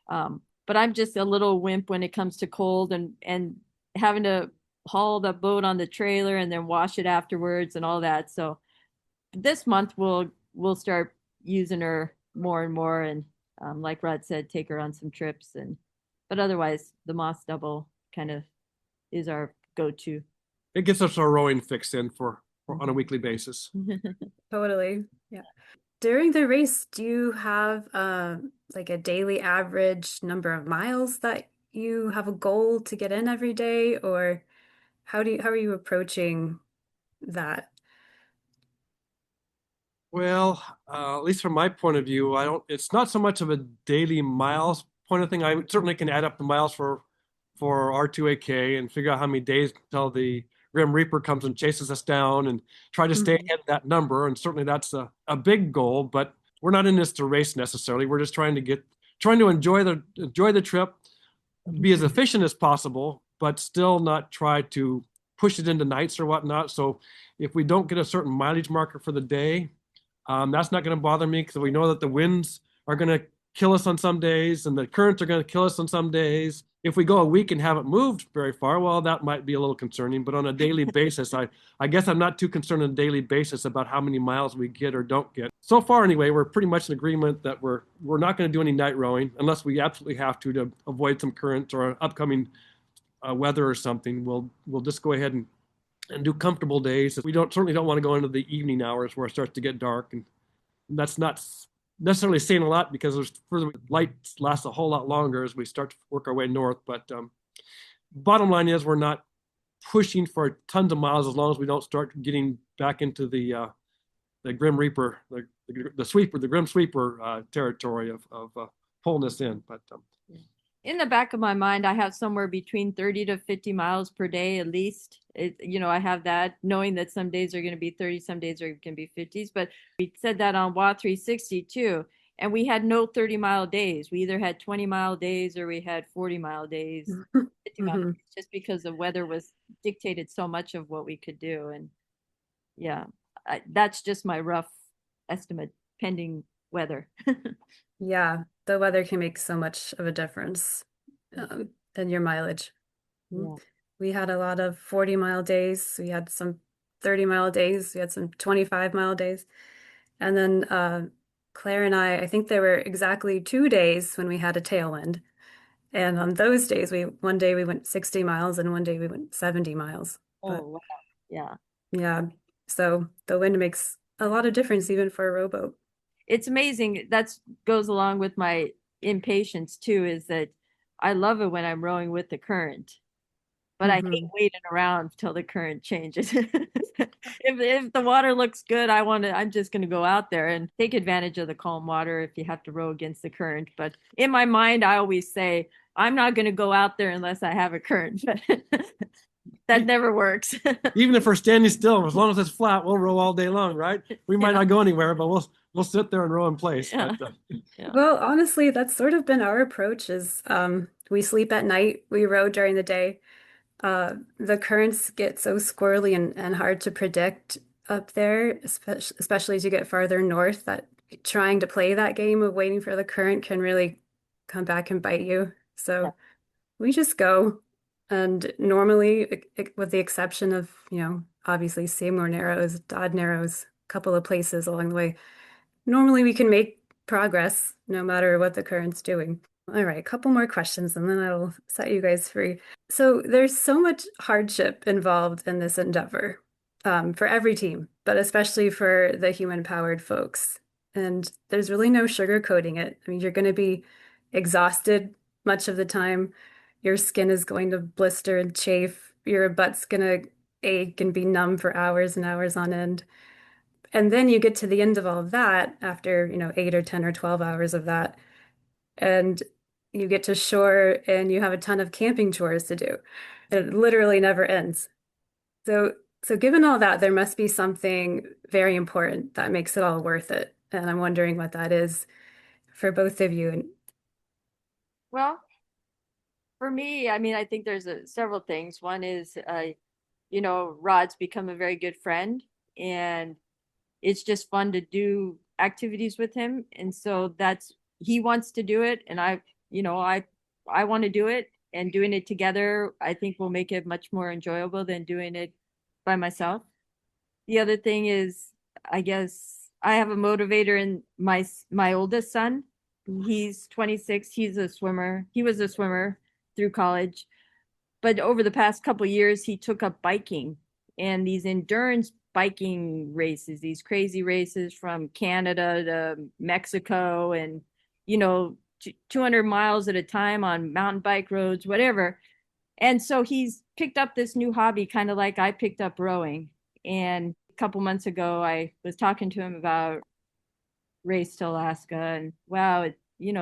But I'm just a little wimp when it comes to cold and having to haul the boat on the trailer and then wash it afterwards and all that. So this month we'll start using her more and more, and like Rod said, take her on some trips. And but otherwise, the Moss Double kind of is our go-to. It gets us our rowing fix in for on a weekly basis. Totally. Yeah. During the race, do you have like a daily average number of miles that you have a goal to get in every day, or how are you approaching that? Well, at least from my point of view, it's not so much of a daily miles point of thing. I certainly can add up the miles for R2AK and figure out how many days until the Grim Reaper comes and chases us down, and try to stay ahead of that number. And certainly that's a big goal, but we're not in this to race necessarily. We're just trying to enjoy the trip, be as efficient as possible, but still not try to push it into nights or whatnot. So if we don't get a certain mileage marker for the day, that's not going to bother me, because we know that the winds are going to kill us on some days and the currents are going to kill us on some days. If we go a week and haven't moved very far, well, that might be a little concerning. But on a daily basis, I guess I'm not too concerned on a daily basis about how many miles we get or don't get. So far, anyway, we're pretty much in agreement that we're not going to do any night rowing unless we absolutely have to avoid some currents or upcoming weather or something. We'll just go ahead and do comfortable days. We certainly don't want to go into the evening hours where it starts to get dark, and that's not necessarily saying a lot, because there's further light lasts a whole lot longer as we start to work our way north. But bottom line is, we're not pushing for tons of miles as long as we don't start getting back into the Grim Reaper, the Grim Sweeper territory of pulling us in. But in the back of my mind, I have somewhere between 30 to 50 miles per day at least. I have that, knowing that some days are going to be 30, some days are going to be 50s. But we said that on WA 360 too. And we had no 30-mile days. We either had 20-mile days or we had 40-mile days, 50-mile days, just because the weather was dictated so much of what we could do. And yeah, that's just my rough estimate, pending weather. Yeah, the weather can make so much of a difference in your mileage. Yeah. We had a lot of 40-mile days. We had some 30-mile days. We had some 25-mile days. And then Claire and I think there were exactly 2 days when we had a tailwind. And on those days, one day we went 60 miles and one day we went 70 miles. Oh, wow. Yeah. Yeah. So the wind makes a lot of difference even for a rowboat. It's amazing. That goes along with my impatience too, is that I love it when I'm rowing with the current, but I hate waiting around till the current changes. If the water looks good, I'm just going to go out there and take advantage of the calm water if you have to row against the current. But in my mind, I always say, I'm not going to go out there unless I have a current. That never works. Even if we're standing still, as long as it's flat, we'll row all day long, right? We might not go anywhere, but we'll sit there and row in place. Yeah. But, Yeah. Well, honestly, that's sort of been our approach is we sleep at night, we row during the day. The currents get so squirrely and hard to predict up there, especially as you get farther north, that trying to play that game of waiting for the current can really come back and bite you. So we just go. And normally, with the exception of, obviously Seymour Narrows, Dodd Narrows, a couple of places along the way, normally we can make progress no matter what the current's doing. All right, a couple more questions and then I'll set you guys free. So there's so much hardship involved in this endeavor for every team, but especially for the human-powered folks. And there's really no sugarcoating it. I mean, you're going to be exhausted much of the time. Your skin is going to blister and chafe. Your butt's going to ache and be numb for hours and hours on end. And then you get to the end of all of that after, 8 or 10 or 12 hours of that. And you get to shore and you have a ton of camping chores to do. It literally never ends. So given all that, there must be something very important that makes it all worth it. And I'm wondering what that is for both of you. Well, for me, I mean, I think there's several things. One is, Rod's become a very good friend, and it's just fun to do activities with him. And so he wants to do it, and I want to do it. and doing it together, I think will make it much more enjoyable than doing it by myself. The other thing is, I guess I have a motivator in my oldest son. He's 26. He's a swimmer. He was a swimmer through college, but over the past couple years, he took up biking and these endurance biking races, these crazy races from Canada to Mexico, and 200 miles at a time on mountain bike roads, whatever. And so he's picked up this new hobby, kind of like I picked up rowing. And a couple months ago, I was talking to him about race to Alaska, and wow, it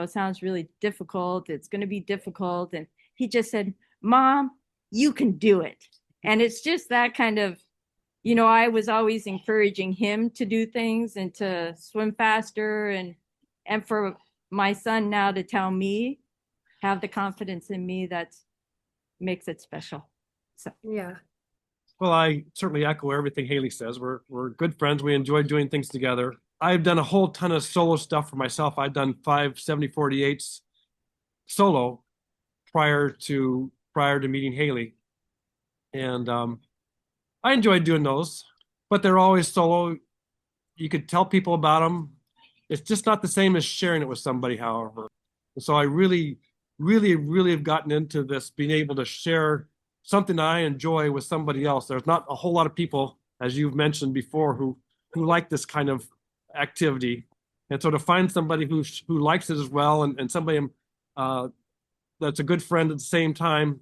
sounds really difficult. It's going to be difficult. And he just said, Mom, you can do it. And it's just that kind of, I was always encouraging him to do things and to swim faster, and for my son now to tell me, have the confidence in me, that makes it special. So Yeah. Well, I certainly echo everything Haley says. We're good friends. We enjoy doing things together. I've done a whole ton of solo stuff for myself. I've done 5 70-48s solo prior to meeting Haley, and I enjoyed doing those, but they're always solo. You could tell people about them. It's just not the same as sharing it with somebody, however. And so I really, really, really have gotten into this, being able to share something that I enjoy with somebody else. There's not a whole lot of people, as you've mentioned before, who like this kind of activity. And so to find somebody who likes it as well, and somebody that's a good friend at the same time,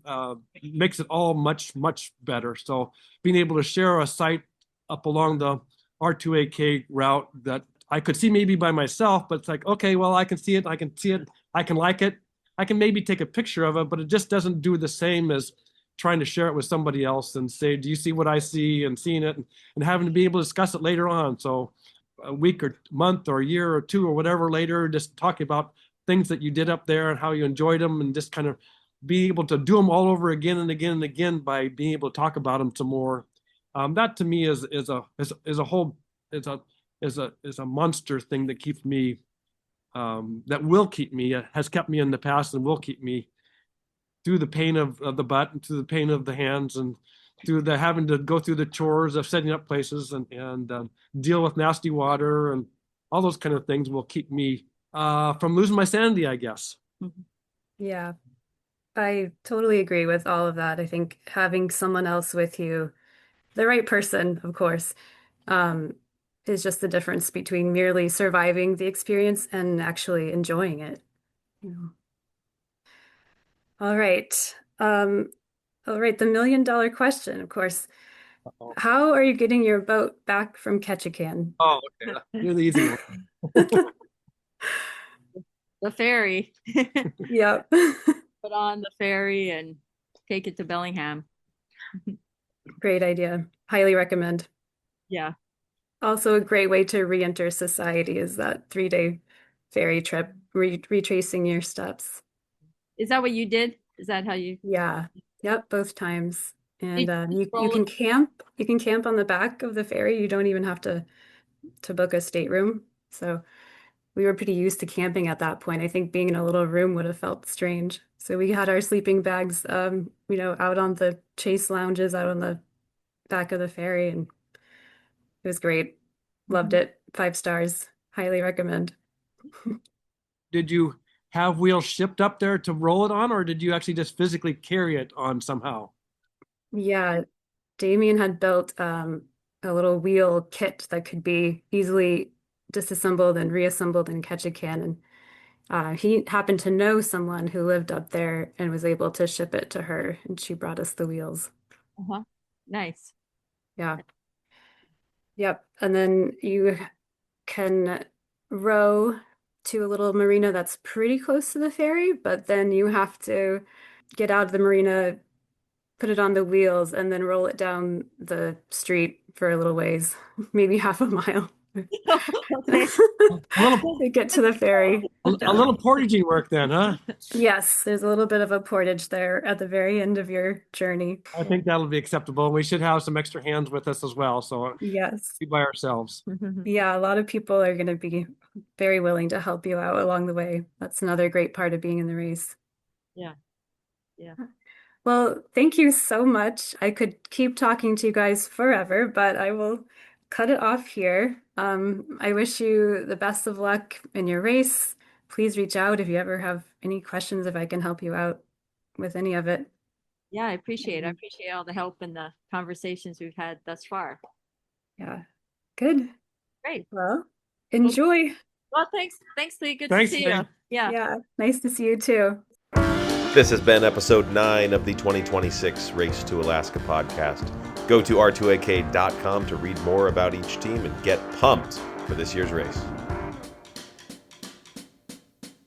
makes it all much, much better. So being able to share a site up along the R2AK route that I could see maybe by myself, but it's like, okay, well, I can see it, I can like it, I can maybe take a picture of it, but it just doesn't do the same as trying to share it with somebody else and say, do you see what I see, and seeing it and having to be able to discuss it later on. So a week or month or a year or two or whatever later, just talking about things that you did up there and how you enjoyed them, and just kind of be able to do them all over again and again and again by being able to talk about them some more. That to me is a monster thing that keeps me, has kept me in the past and will keep me through the pain of the butt and through the pain of the hands, and through the having to go through the chores of setting up places and deal with nasty water, and all those kind of things will keep me from losing my sanity, I guess. Yeah, I totally agree with all of that. I think having someone else with you, the right person, of course, is just the difference between merely surviving the experience and actually enjoying it. All right. All right, the million-dollar question, of course. Uh-oh. How are you getting your boat back from Ketchikan? Oh, okay. You're the easy one. the ferry. Yep. Put on the ferry and take it to Bellingham. Great idea. Highly recommend. Yeah. Also a great way to re-enter society is that 3-day ferry trip, retracing your steps. Is that what you did? Is that how you? Yeah. Yep, both times. And you roll can camp. You can camp on the back of the ferry. You don't even have to book a stateroom. So we were pretty used to camping at that point. I think being in a little room would have felt strange. So we had our sleeping bags, out on the chase lounges, out on the back of the ferry, and it was great. Loved it. 5 stars. Highly recommend. Did you have wheels shipped up there to roll it on, or did you actually just physically carry it on somehow? Yeah, Damien had built a little wheel kit that could be easily disassembled and reassembled in Ketchikan, and he happened to know someone who lived up there and was able to ship it to her, and she brought us the wheels. Uh-huh. Nice. Yeah. Yep. And then you can row to a little marina that's pretty close to the ferry, but then you have to get out of the marina, put it on the wheels, and then roll it down the street for a little ways, maybe half a mile. Okay. To get to the ferry. A little portaging work then, huh? Yes, there's a little bit of a portage there at the very end of your journey. I think that'll be acceptable. We should have some extra hands with us as well, so Yes. be by ourselves. Yeah, a lot of people are going to be very willing to help you out along the way. That's another great part of being in the race. Yeah. Yeah. Well, thank you so much. I could keep talking to you guys forever, but I will cut it off here. I wish you the best of luck in your race. Please reach out if you ever have any questions, if I can help you out with any of it. Yeah, I appreciate all the help and the conversations we've had thus far. Yeah, good. Great. Well, enjoy. Well, thanks, Lee. Good Thanks, to see Lee. you. Yeah. Yeah, nice to see you too. This has been episode 9 of the 2026 Race to Alaska podcast. Go to r2ak.com to read more about each team and get pumped for this year's race.